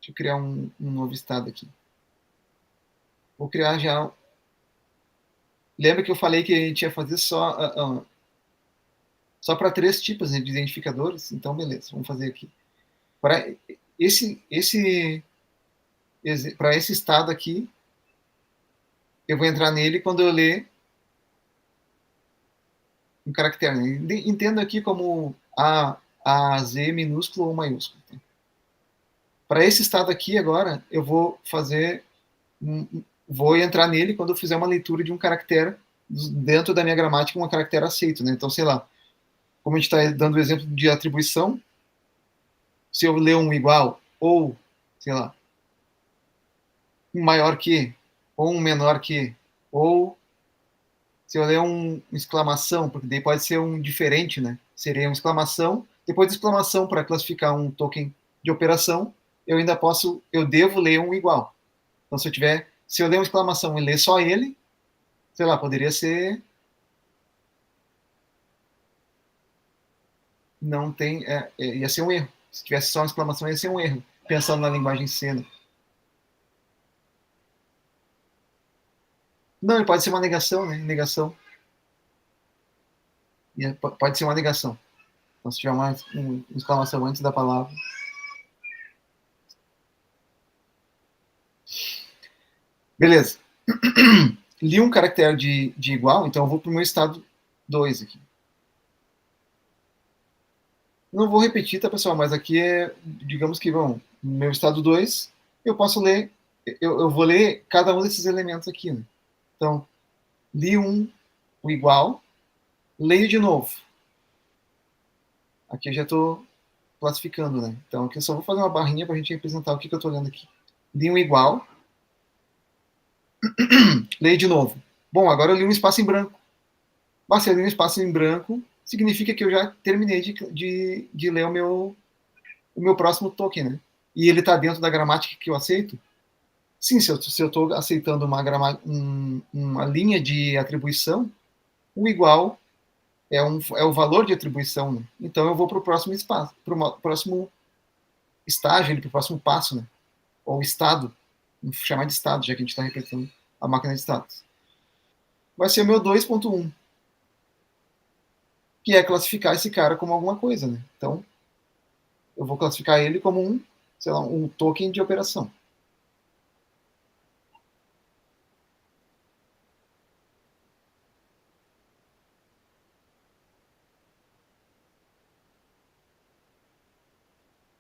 Speaker 1: eu criar um novo estado aqui. Vou criar já. Lembra que eu falei que a gente ia fazer só para 3 tipos de identificadores? Então, beleza, vamos fazer aqui. Para esse estado aqui, eu vou entrar nele quando eu ler um caractere. Né? Entendo aqui como A, Z minúsculo ou maiúsculo. Tá? Para esse estado aqui agora, eu vou fazer, vou entrar nele quando eu fizer uma leitura de um caractere dentro da minha gramática, um caractere aceito. Né? Então, sei lá, como a gente está dando o exemplo de atribuição, se eu ler um igual ou, sei lá, um maior que, ou um menor que, ou se eu ler um exclamação, porque daí pode ser um diferente, né? Seria uma exclamação, depois de exclamação para classificar um token de operação, eu ainda posso, eu devo ler um igual. Então se eu ler uma exclamação e ler só ele, sei lá, poderia ser não tem, ia ser um erro. Se tivesse só uma exclamação, ia ser um erro, pensando na linguagem C. Né? Não, ele pode ser uma negação, né? Negação. Pode ser uma negação. Então, se tiver uma exclamação antes da palavra. Beleza. Li um caractere de igual, então eu vou para o meu estado 2 aqui. Não vou repetir, tá, pessoal? Mas aqui digamos que, bom, no meu estado 2, eu posso ler, eu vou ler cada um desses elementos aqui. Né? Então, li o igual, leio de novo. Aqui eu já estou classificando, né? Então, aqui eu só vou fazer uma barrinha para a gente representar o que eu estou lendo aqui. Li um igual, leio de novo. Bom, agora eu li um espaço em branco. Se eu li um espaço em branco, significa que eu já terminei de ler o meu próximo token, né? E ele está dentro da gramática que eu aceito? Sim, se eu estou aceitando uma linha de atribuição, o igual é o valor de atribuição, né? Então eu vou para o próximo espaço, para o próximo estágio, para o próximo passo, né? Ou estado, vamos chamar de estado, já que a gente está representando a máquina de estados. Vai ser o meu 2.1, que é classificar esse cara como alguma coisa, né? Então, eu vou classificar ele como sei lá, um token de operação.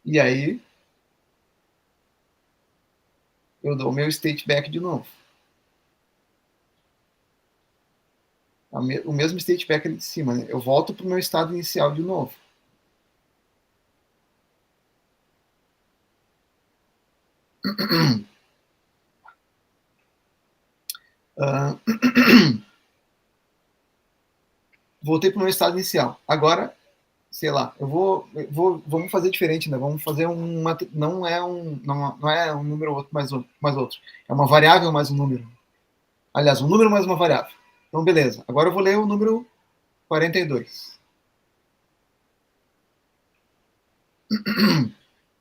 Speaker 1: E aí, eu dou o meu state back de novo. O mesmo state back ali de cima, né? Eu volto para o meu estado inicial de novo. Voltei para o meu estado inicial. Agora, sei lá, vamos fazer diferente, né? Vamos fazer não é um número mais outro. É uma variável mais um número. Aliás, um número mais uma variável. Então, beleza. Agora eu vou ler o número 42.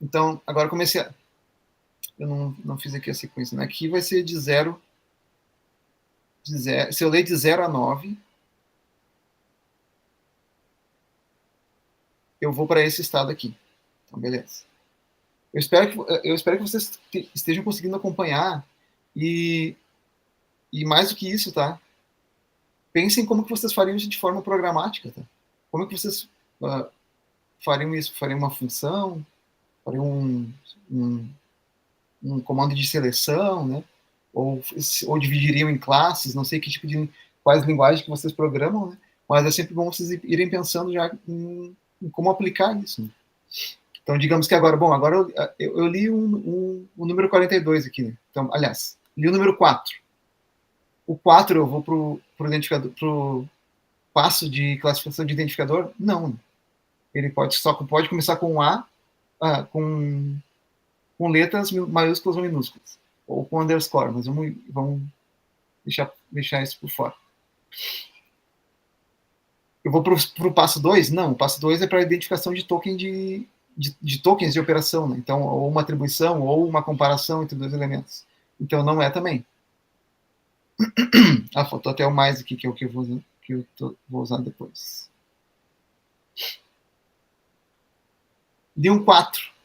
Speaker 1: Então, agora comecei a... Eu não fiz aqui a sequência, né? Aqui vai ser de 0. Se eu ler de 0 a 9, eu vou para esse estado aqui. Então, beleza. Eu espero que vocês estejam conseguindo acompanhar e mais do que isso, tá? Pensem como que vocês fariam isso de forma programática, tá? Como que vocês fariam isso? Fariam uma função? Fariam um comando de seleção, né? Ou dividiriam em classes, não sei que tipo quais linguagens que vocês programam, né? Mas é sempre bom vocês irem pensando já em como aplicar isso. Né? Então, digamos que agora eu li o número 42 aqui, né? Então, aliás, li o número 4. O 4 eu vou pro passo de classificação de identificador? Não. Ele pode começar com com letras maiúsculas ou minúsculas, ou com underscore, mas vamos deixar isso por fora. Eu vou para o passo 2? Não, o passo 2 é para a identificação de token de tokens de operação, né? Então, ou uma atribuição, ou uma comparação entre dois elementos. Então, não é também. Faltou até o mais aqui, que é o que eu vou usar depois. De um 4.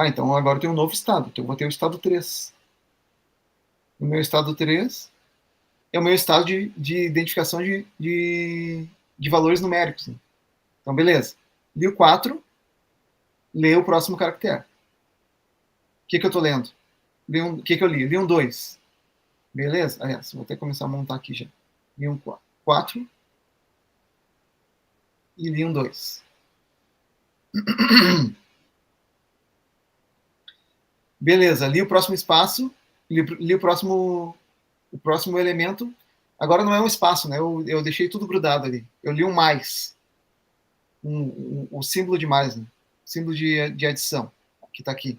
Speaker 1: Então agora tem um novo estado. Então eu vou ter o estado 3. No meu estado 3, é o meu estado de identificação de valores numéricos. Né? Então, beleza. Li o 4, lê o próximo caractere. O que eu estou lendo? O que eu li? Li um 2. Beleza? Aliás, vou até começar a montar aqui já. Li um 4 e li um 2. Beleza, li o próximo espaço, li o próximo elemento. Agora não é um espaço, né? Eu deixei tudo grudado ali. Eu li um mais. O símbolo de mais, né? Símbolo de adição, que está aqui.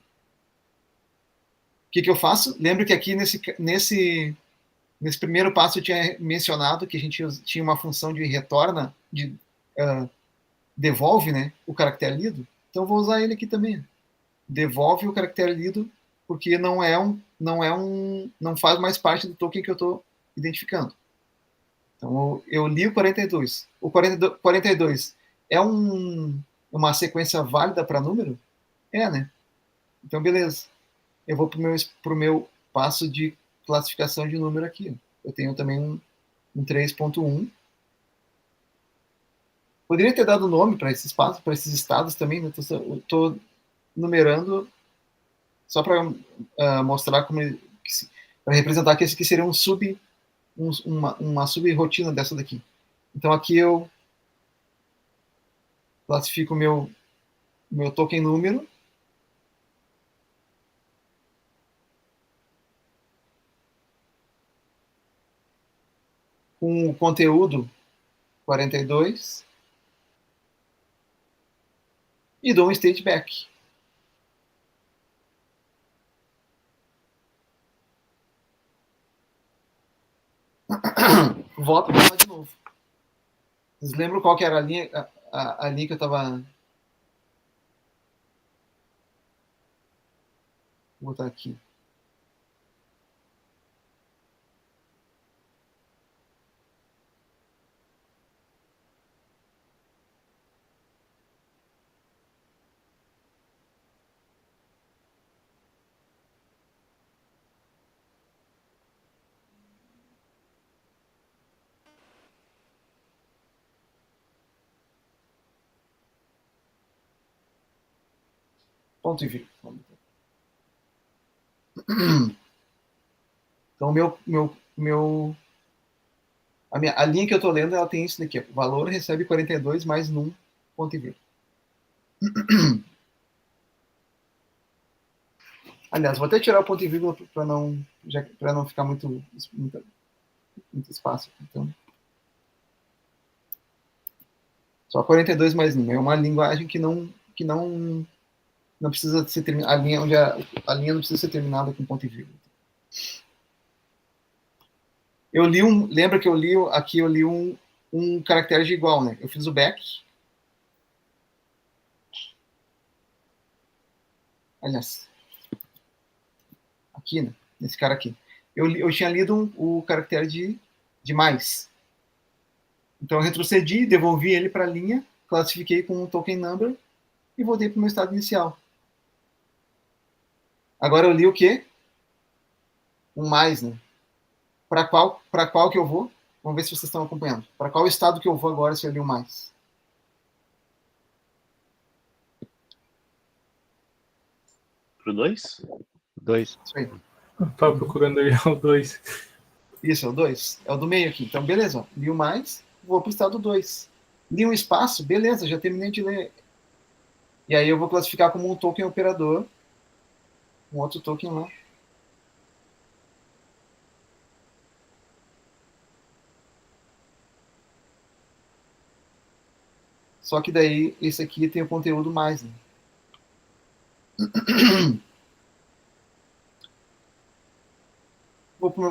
Speaker 1: O que eu faço? Lembro que aqui nesse primeiro passo eu tinha mencionado que a gente tinha uma função de retorna, devolve, né, o caractere lido. Então eu vou usar ele aqui também. Devolve o caractere lido, porque não faz mais parte do token que eu estou identificando. Então eu li o 42. O 42 é uma sequência válida para número? É, né? Então beleza. Eu vou para o meu passo de classificação de número aqui. Eu tenho também um 3.1. Poderia ter dado nome para esses passos, para esses estados também. Né? Estou numerando só para mostrar para representar que esse aqui seria uma sub-rotina dessa daqui. Então aqui eu classifico o meu token número. Com o conteúdo 42 e dou um state back. Volto para lá de novo. Vocês lembram qual que era a linha que eu estava... Vou botar aqui. Ponto e vírgula. Então, a linha que eu estou lendo, ela tem isso daqui. O valor recebe 42 mais num ponto e vírgula. Aliás, vou até tirar o ponto e vírgula para não ficar muito espaço. Então, só 42 mais num. É uma linguagem que não precisa ser terminada. A linha não precisa ser terminada com ponto e vírgula. Lembra que eu li um caractere de igual, né? Eu fiz o back. Aliás, aqui, né? Nesse cara aqui. Eu tinha lido o caractere de mais. Então eu retrocedi, devolvi ele para a linha, classifiquei com um token number e voltei para o meu estado inicial. Agora eu li o quê? Um mais, né? Para qual que eu vou? Vamos ver se vocês estão acompanhando. Para qual estado que eu vou agora se eu li um mais?
Speaker 2: Pro 2?
Speaker 3: 2.
Speaker 1: Isso aí.
Speaker 4: Estava procurando aí o 2.
Speaker 1: Isso, é o 2. É o do meio aqui. Então, beleza. Ó. Li um mais, vou para o estado 2. Li um espaço, beleza, já terminei de ler. E aí eu vou classificar como um token operador. Um outro token lá. Só que daí, esse aqui tem o conteúdo mais, né?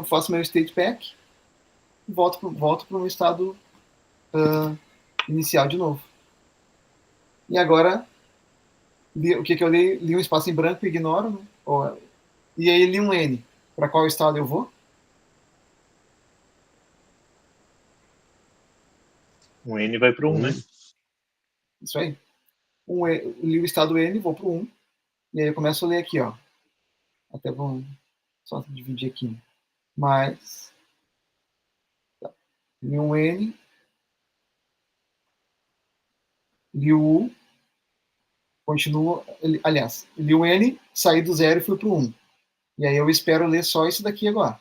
Speaker 1: Faço meu state pack e volto para o meu estado inicial de novo. E agora, o que eu li? Li um espaço em branco e ignoro, né? E aí li um N. Para qual estado eu vou?
Speaker 2: O N vai pro 1, né?
Speaker 1: Isso aí. Li o estado N, vou para o 1. E aí eu começo a ler aqui, ó. Até vou só dividir aqui. Mais li um N, li o U, continua, aliás, li o N, saí do 0 e fui pro 1. E aí eu espero ler só isso daqui agora.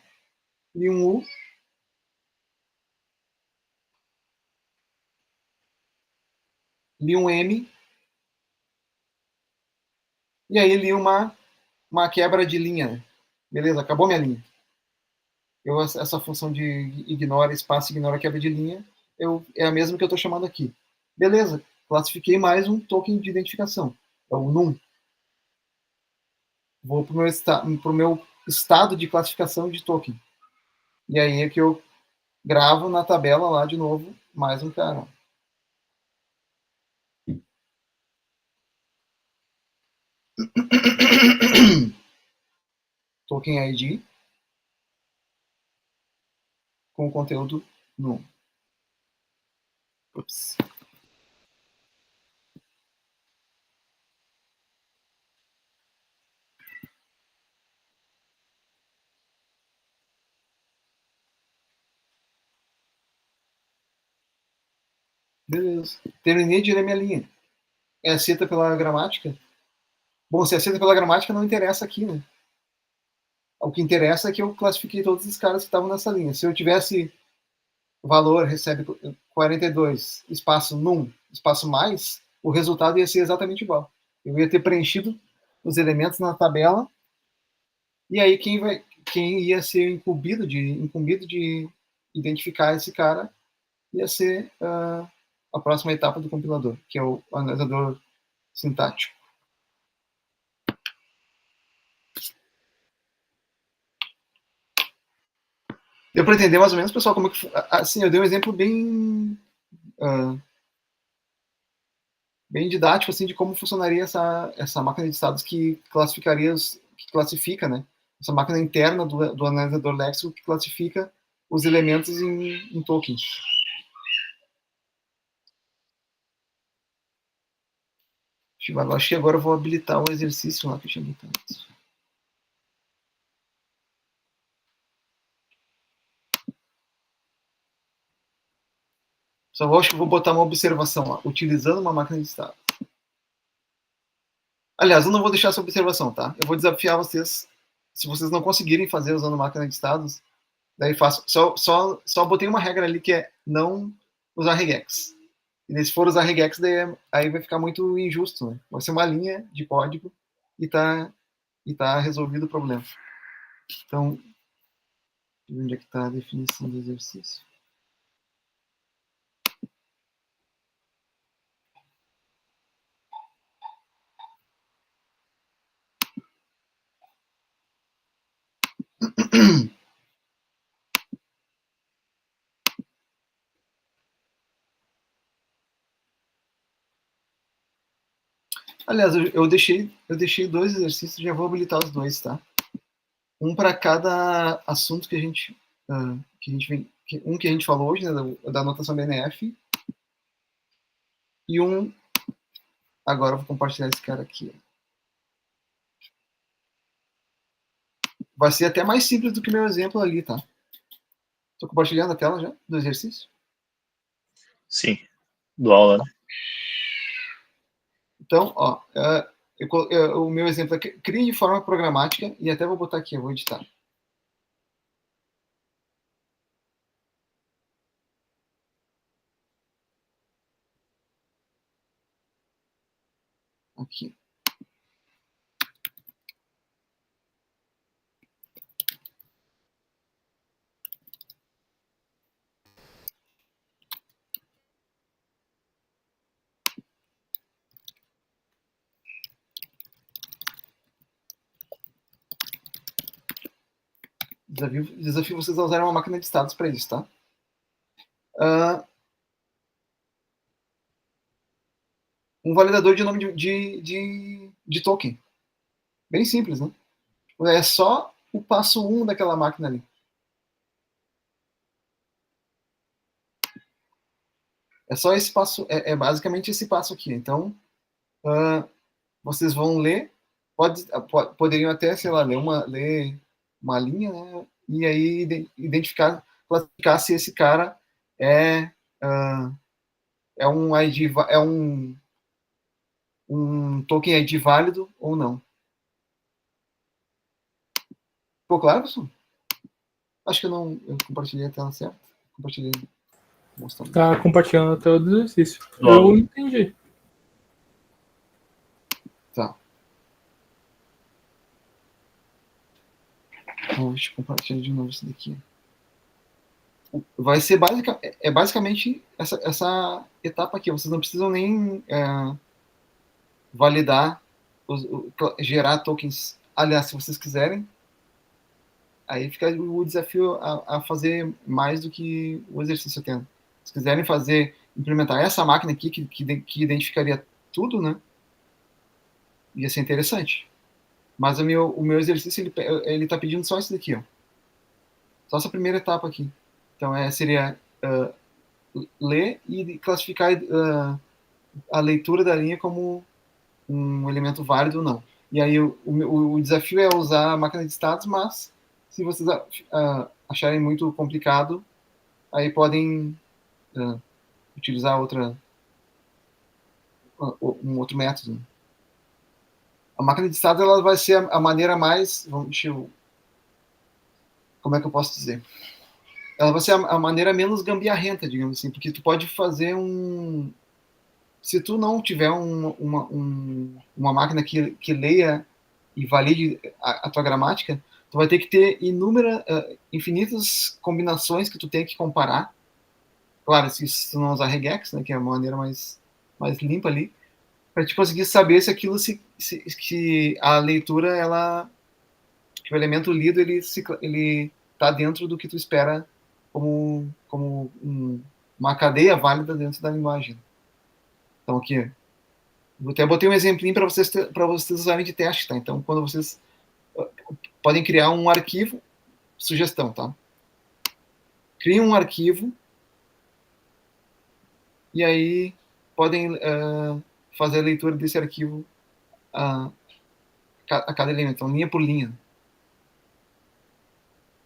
Speaker 1: Li um U, li um M, e aí li uma quebra de linha. Né? Beleza, acabou minha linha. Essa função de ignora espaço, ignora quebra de linha, é a mesma que eu estou chamando aqui. Beleza, classifiquei mais um token de identificação, é o num. Vou para o meu estado de classificação de token. E aí é que eu gravo na tabela lá de novo mais um cara. Token ID com conteúdo num. Ups. Beleza. Terminei de ler minha linha. É aceita pela gramática? Bom, se é aceita pela gramática, não interessa aqui, né? O que interessa é que eu classifiquei todos os caras que estavam nessa linha. Se eu tivesse valor, recebe 42, espaço num, espaço mais, o resultado ia ser exatamente igual. Eu ia ter preenchido os elementos na tabela, e aí quem ia ser incumbido de identificar esse cara ia ser a próxima etapa do compilador, que é o analisador sintático. Deu para entender mais ou menos, pessoal, como que... Assim, eu dei um exemplo bem didático, assim, de como funcionaria essa máquina de estados que classifica, né? Essa máquina interna do analisador léxico que classifica os elementos em tokens. Acho que agora eu vou habilitar o exercício lá que eu tinha botado. Acho que vou botar uma observação lá, utilizando uma máquina de estados. Aliás, eu não vou deixar essa observação, tá? Eu vou desafiar vocês, se vocês não conseguirem fazer usando máquina de estados, daí faço. Só botei uma regra ali que é não usar regex. E se for usar regex, daí aí vai ficar muito injusto, né? Vai ser uma linha de código e tá resolvido o problema. Então, onde é que está a definição do exercício? Aliás, eu deixei 2 exercícios, já vou habilitar os 2, tá? Um para cada assunto que a gente falou hoje, né, da anotação BNF, e um, agora eu vou compartilhar esse cara aqui. Vai ser até mais simples do que meu exemplo ali, tá? Estou compartilhando a tela já do exercício?
Speaker 2: Sim, do aula, né?
Speaker 1: Então, ó, o meu exemplo é crie de forma programática, e até vou botar aqui, eu vou editar. Aqui. Desafio vocês a usarem uma máquina de estados para isso, tá? Um validador de nome de token. Bem simples, né? É só o passo 1 daquela máquina ali. É só esse passo, é basicamente esse passo aqui. Então, vocês vão ler, poderiam até, sei lá, ler uma linha, né? E aí classificar se esse cara é um ID, é um token ID válido ou não. Ficou claro, pessoal? Acho que eu compartilhei a tela certa. Compartilhei. Mostrando.
Speaker 4: Tá compartilhando a tela do exercício.
Speaker 2: Logo.
Speaker 4: Eu entendi.
Speaker 1: Tá. Então, deixa eu compartilhar de novo isso daqui. Vai ser basicamente essa etapa aqui. Vocês não precisam nem validar, gerar tokens. Aliás, se vocês quiserem, aí fica o desafio a fazer mais do que o exercício tendo. Se quiserem implementar essa máquina aqui, que identificaria tudo, né? Ia ser interessante. Mas o meu exercício, ele está pedindo só isso daqui, ó. Só essa primeira etapa aqui. Então, seria ler e classificar a leitura da linha como um elemento válido ou não. E aí, o desafio é usar a máquina de estados, mas se vocês acharem muito complicado, aí podem utilizar um outro método. Né? A máquina de estados ela vai ser a maneira mais... como é que eu posso dizer? Ela vai ser a maneira menos gambiarrenta, digamos assim, porque tu pode fazer se tu não tiver uma máquina que leia e valide a tua gramática, tu vai ter que ter infinitas combinações que tu tem que comparar. Claro, se tu não usar regex, né, que é uma maneira mais limpa ali, para te conseguir saber se aquilo que a leitura, que o elemento lido, ele tá dentro do que tu espera como uma cadeia válida dentro da linguagem. Então aqui, eu até botei um exemplinho para vocês usarem de teste, tá? Então quando vocês podem criar um arquivo, sugestão, tá? Criem um arquivo e aí podem fazer a leitura desse arquivo a cada elemento, então linha por linha.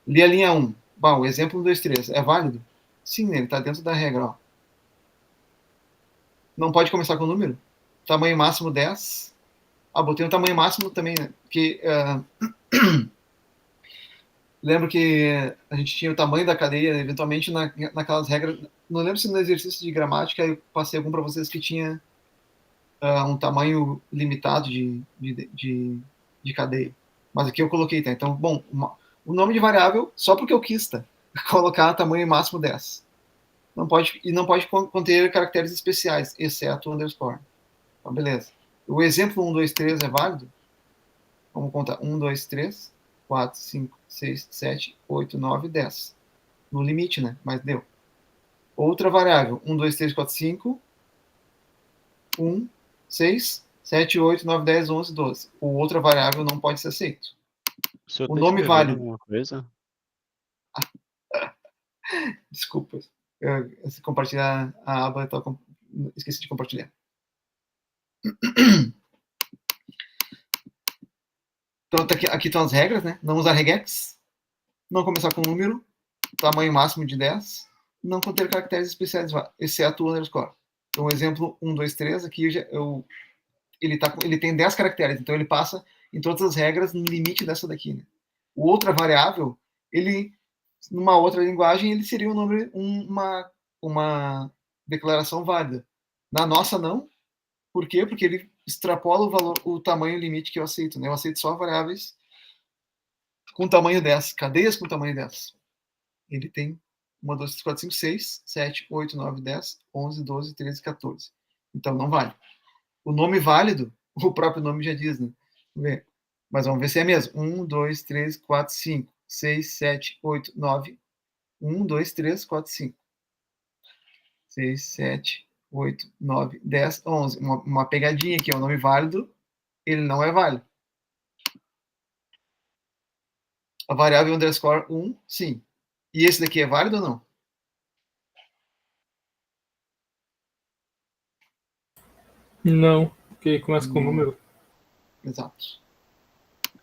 Speaker 1: Li a linha 1. Bom, o exemplo 1, 2, 3 é válido? Sim, ele está dentro da regra. Ó. Não pode começar com o número? Tamanho máximo 10. Botei um tamanho máximo também, né? Porque lembro que a gente tinha o tamanho da cadeia, eventualmente naquelas regras. Não lembro se no exercício de gramática eu passei algum para vocês que tinha um tamanho limitado de cadeia. Mas aqui eu coloquei, tá? Então, bom, o nome de variável, só porque eu quis, tá? Colocar tamanho máximo 10. Não pode conter caracteres especiais, exceto o underscore. Então, beleza. O exemplo 1, 2, 3 é válido? Vamos contar. 1, 2, 3, 4, 5, 6, 7, 8, 9, 10. No limite, né? Mas deu. Outra variável. 1, 2, 3, 4, 5. 1, 6, 7, 8, 9, 10, 11, 12. O outra variável não pode ser aceito.
Speaker 5: O
Speaker 1: nome válido.
Speaker 5: Alguma coisa?
Speaker 1: Desculpa. Eu compartilhar a aba, esqueci de compartilhar. Então, aqui estão as regras, né? Não usar regex, não começar com número, tamanho máximo de 10, não conter caracteres especiais, exceto o underscore. Então, exemplo 1, 2, 3, aqui ele tem 10 caracteres, então ele passa em todas as regras no limite dessa daqui. Né? O outra variável, numa outra linguagem, ele seria uma declaração válida. Na nossa, não. Por quê? Porque ele extrapola o tamanho limite que eu aceito. Né? Eu aceito só variáveis com tamanho 10, cadeias com tamanho 10. Ele tem 1, 2, 3, 4, 5, 6, 7, 8, 9, 10, 11, 12, 13, 14. Então, não vale. O nome válido, o próprio nome já diz, né? Vamos ver. Mas vamos ver se é mesmo. 1, 2, 3, 4, 5, 6, 7, 8, 9. 1, 2, 3, 4, 5. 6, 7, 8, 9, 10, 11. Uma pegadinha aqui, é o nome válido, ele não é válido. A variável underscore 1, sim. E esse daqui é válido ou não?
Speaker 4: Não, porque começa com número.
Speaker 1: Exato.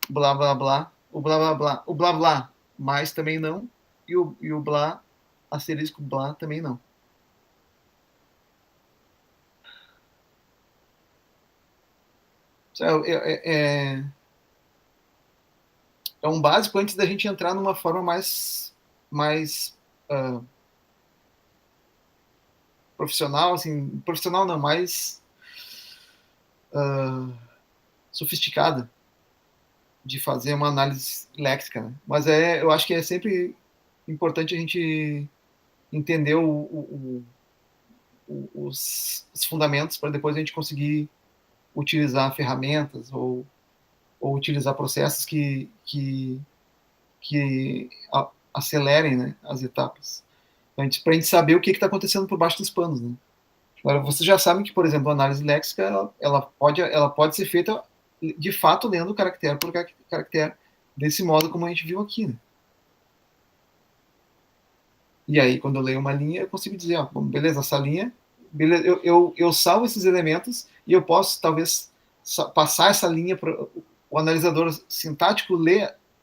Speaker 1: Blá, blá, blá. O blá, blá, blá. O blá, blá, mas também não. E o blá asterisco blá também não. É um básico antes da gente entrar numa forma mais profissional, assim, profissional não, mais sofisticada de fazer uma análise léxica, né? Mas eu acho que é sempre importante a gente entender os fundamentos para depois a gente conseguir utilizar ferramentas ou utilizar processos que acelerem, né, as etapas. Então, para a gente saber o que está acontecendo por baixo dos panos, né? Agora, vocês já sabem que, por exemplo, a análise léxica ela pode ser feita de fato lendo caractere por caractere, desse modo como a gente viu aqui, né? E aí, quando eu leio uma linha, eu consigo dizer, ó, beleza, essa linha, beleza, eu salvo esses elementos e eu posso, talvez, passar essa linha para o analisador sintático,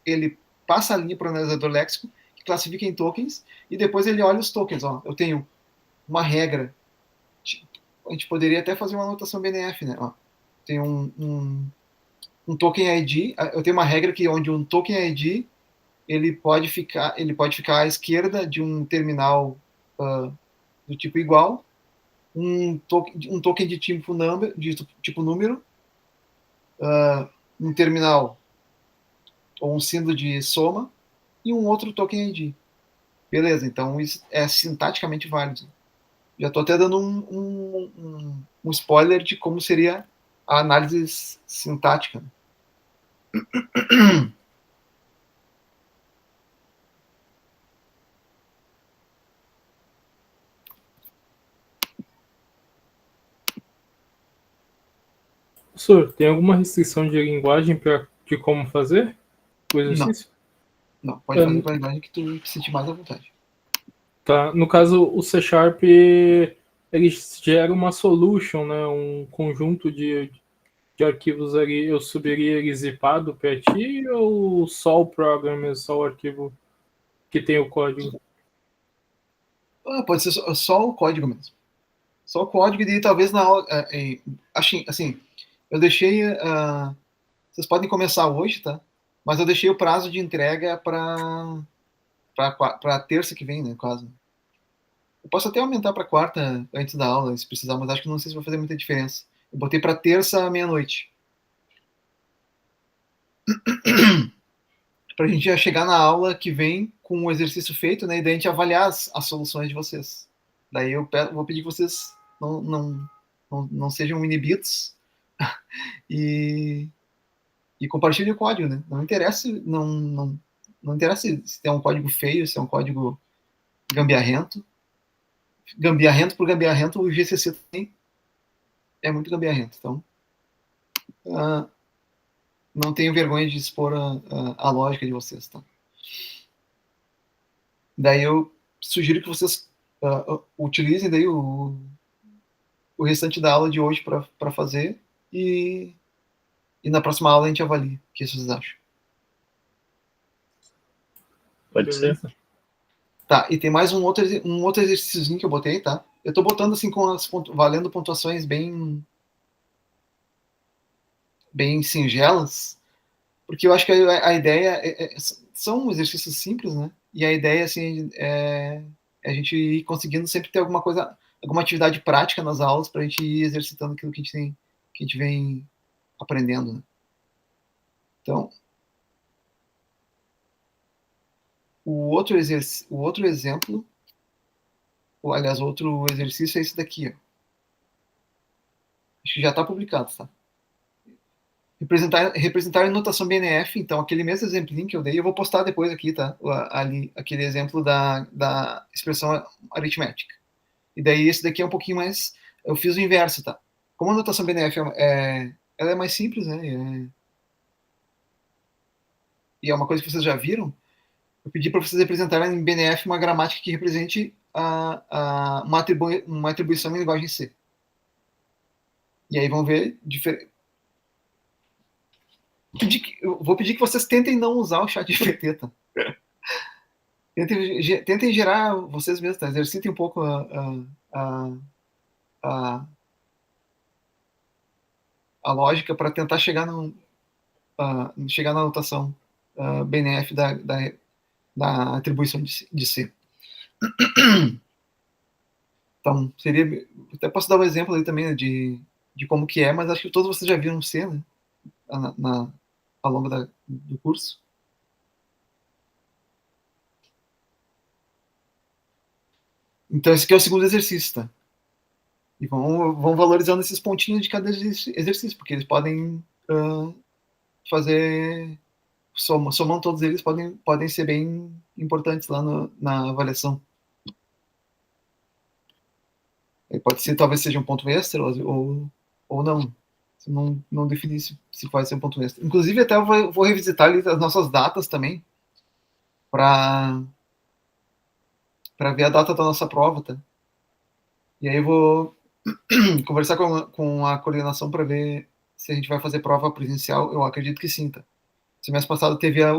Speaker 1: ele passa a linha para o analisador léxico, que classifica em tokens, e depois ele olha os tokens. Ó, eu tenho uma regra, a gente poderia até fazer uma anotação BNF, né? Ó, tem um token ID, eu tenho uma regra que onde um token ID ele pode ficar à esquerda de um terminal do tipo igual, um token de tipo número, um terminal ou um símbolo de soma e um outro token ID. Beleza, então isso é sintaticamente válido. Já estou até dando um spoiler de como seria a análise sintática.
Speaker 4: Professor, tem alguma restrição de linguagem de como fazer o exercício?
Speaker 1: Não, pode fazer com a linguagem que tu sentir mais à vontade.
Speaker 4: Tá. No caso, o C Sharp ele gera uma solution, né? Um conjunto de arquivos ali. Eu subiria ele zipado para ti ou só o program, só o arquivo que tem o código?
Speaker 1: Pode ser só o código mesmo. Só o código e talvez na aula. Assim, eu deixei. Vocês podem começar hoje, tá? Mas eu deixei o prazo de entrega para terça que vem, né? Quase. Eu posso até aumentar para quarta antes da aula, se precisar, mas acho que não sei se vai fazer muita diferença. Eu botei para terça meia-noite. Para a gente já chegar na aula que vem com o exercício feito, né? E daí a gente avaliar as soluções de vocês. Daí eu vou pedir que vocês não sejam inibidos e compartilhem o código, né? Não interessa, não interessa se é um código feio, se é um código gambiarrento. Gambiarrento por gambiarrento, o GCC também é muito gambiarrento. Então, não tenho vergonha de expor a lógica de vocês, tá? Daí eu sugiro que vocês utilizem daí o restante da aula de hoje para fazer e na próxima aula a gente avalia o que vocês acham.
Speaker 2: Pode ser.
Speaker 1: Tá, e tem mais um outro exercíciozinho que eu botei, tá? Eu tô botando assim valendo pontuações bem singelas, porque eu acho que a ideia são exercícios simples, né? E a ideia assim é a gente ir conseguindo sempre ter alguma atividade prática nas aulas para a gente ir exercitando aquilo que a gente vem aprendendo, né? Então, o outro exemplo, aliás, o outro exercício é esse daqui, ó. Acho que já está publicado, tá? Representar em notação BNF, então aquele mesmo exemplinho que eu dei, eu vou postar depois aqui, tá? Ali, aquele exemplo da expressão aritmética. E daí esse daqui é um pouquinho mais, eu fiz o inverso, tá? Como a notação BNF ela é mais simples, né? E é uma coisa que vocês já viram, eu pedi para vocês representarem em BNF uma gramática que represente uma atribuição em linguagem C. E aí vão ver eu vou pedir que vocês tentem não usar o chat GPT, tá? Tentem gerar vocês mesmos, tá? Exercitem um pouco a lógica para tentar chegar chegar na notação BNF da atribuição de C. Então, até posso dar um exemplo aí também, né, de como que é, mas acho que todos vocês já viram C, né, ao longo do curso. Então, esse aqui é o segundo exercício, tá? E vão valorizando esses pontinhos de cada exercício, porque eles podem fazer, somando todos eles, podem ser bem importantes lá na avaliação. Pode ser, talvez seja um ponto extra ou não. Você não define se vai ser um ponto extra. Inclusive, até eu vou revisitar ali as nossas datas também, para ver a data da nossa prova, tá? E aí eu vou conversar com a coordenação para ver se a gente vai fazer prova presencial. Eu acredito que sim, tá? Semestre passado teve a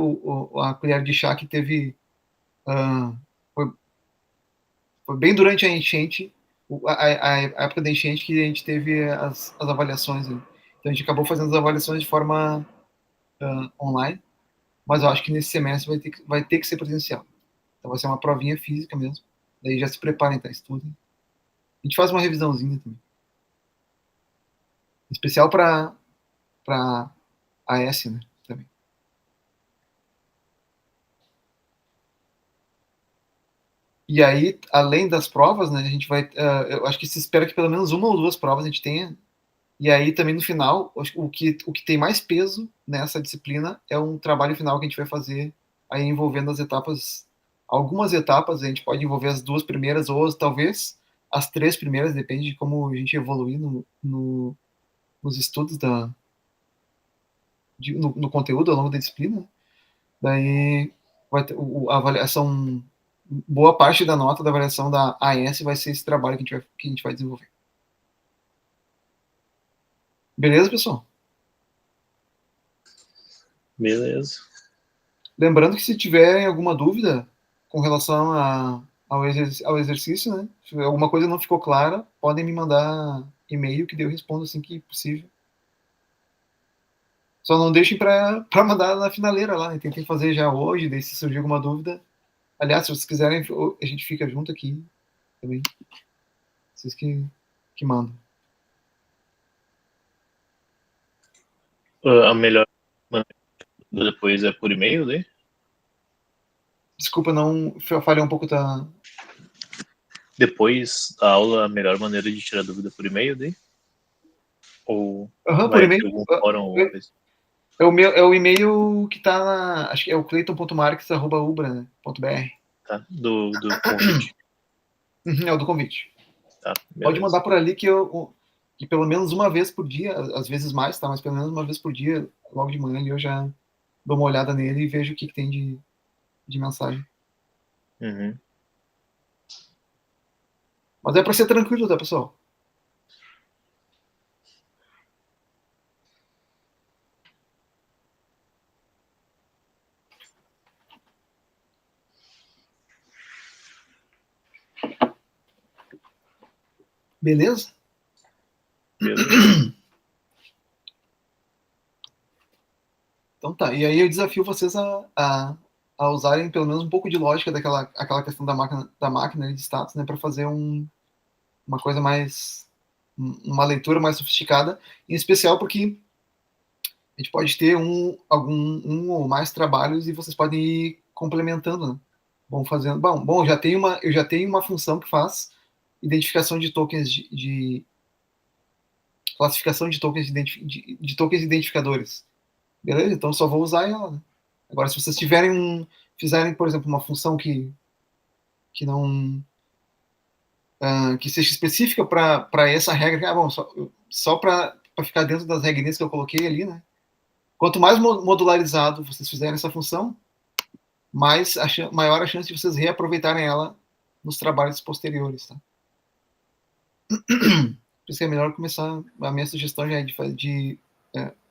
Speaker 1: colher de chá que teve... foi bem durante a enchente, a época da enchente, que a gente teve as avaliações. Né? Então a gente acabou fazendo as avaliações de forma online, mas eu acho que nesse semestre vai ter que ser presencial. Então vai ser uma provinha física mesmo. Daí já se preparem, tá? Estudem. A gente faz uma revisãozinha também. Especial para AS, né? Também. E aí, além das provas, né, a gente vai... eu acho que se espera que pelo menos uma ou duas provas a gente tenha. E aí, também no final, o que tem mais peso nessa disciplina é um trabalho final que a gente vai fazer aí envolvendo as etapas... Algumas etapas, a gente pode envolver as 2 primeiras ou talvez as 3 primeiras, depende de como a gente evoluir nos estudos no conteúdo ao longo da disciplina. Daí vai ter a avaliação, boa parte da nota da avaliação da AS vai ser esse trabalho que a gente vai desenvolver. Beleza, pessoal?
Speaker 2: Beleza.
Speaker 1: Lembrando que se tiverem alguma dúvida com relação ao exercício, né? Se alguma coisa não ficou clara, podem me mandar e-mail que eu respondo assim que possível. Só não deixem para mandar na finaleira lá, né? Tentem fazer já hoje, daí se surgir alguma dúvida. Aliás, se vocês quiserem, a gente fica junto aqui também. Vocês que mandam.
Speaker 2: A melhor maneira depois é por e-mail, né?
Speaker 1: Desculpa, não falhei um pouco da...
Speaker 2: Depois da aula, a melhor maneira de tirar dúvida por e-mail, né? Ou
Speaker 1: por e-mail.
Speaker 2: algum fórum?
Speaker 1: É o e-mail que tá na... Acho que é o cleiton.marques@ubra.br.
Speaker 2: Tá, do convite.
Speaker 1: É o do convite.
Speaker 2: Tá,
Speaker 1: pode mandar por ali que pelo menos uma vez por dia, às vezes mais, tá? Mas pelo menos uma vez por dia, logo de manhã, eu já dou uma olhada nele e vejo o que tem de mensagem.
Speaker 2: Uhum.
Speaker 1: Mas é para ser tranquilo, tá, pessoal? Beleza?
Speaker 2: Beleza.
Speaker 1: Então tá. E aí eu desafio vocês a usarem pelo menos um pouco de lógica aquela questão da máquina de status, né, para fazer uma coisa mais... uma leitura mais sofisticada, em especial porque a gente pode ter um ou mais trabalhos e vocês podem ir complementando, né? Vão fazendo... Bom, eu já tenho uma função que faz identificação de tokens classificação de tokens de tokens identificadores. Beleza? Então só vou usar ela, né? Agora, se vocês fizerem, por exemplo, uma função que não... que seja específica para essa regra, só para ficar dentro das regrinhas que eu coloquei ali, né? Quanto mais modularizado vocês fizerem essa função, maior a chance de vocês reaproveitarem ela nos trabalhos posteriores, tá? Por isso que é melhor começar... A minha sugestão já é de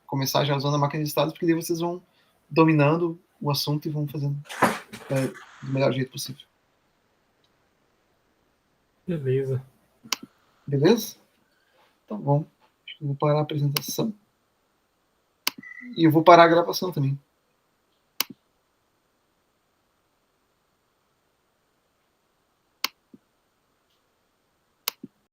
Speaker 1: começar já usando a máquina de estados, porque daí vocês vão dominando o assunto e vamos fazendo do melhor jeito possível.
Speaker 4: Beleza.
Speaker 1: Beleza? Tá bom. Acho que eu vou parar a apresentação. E eu vou parar a gravação também.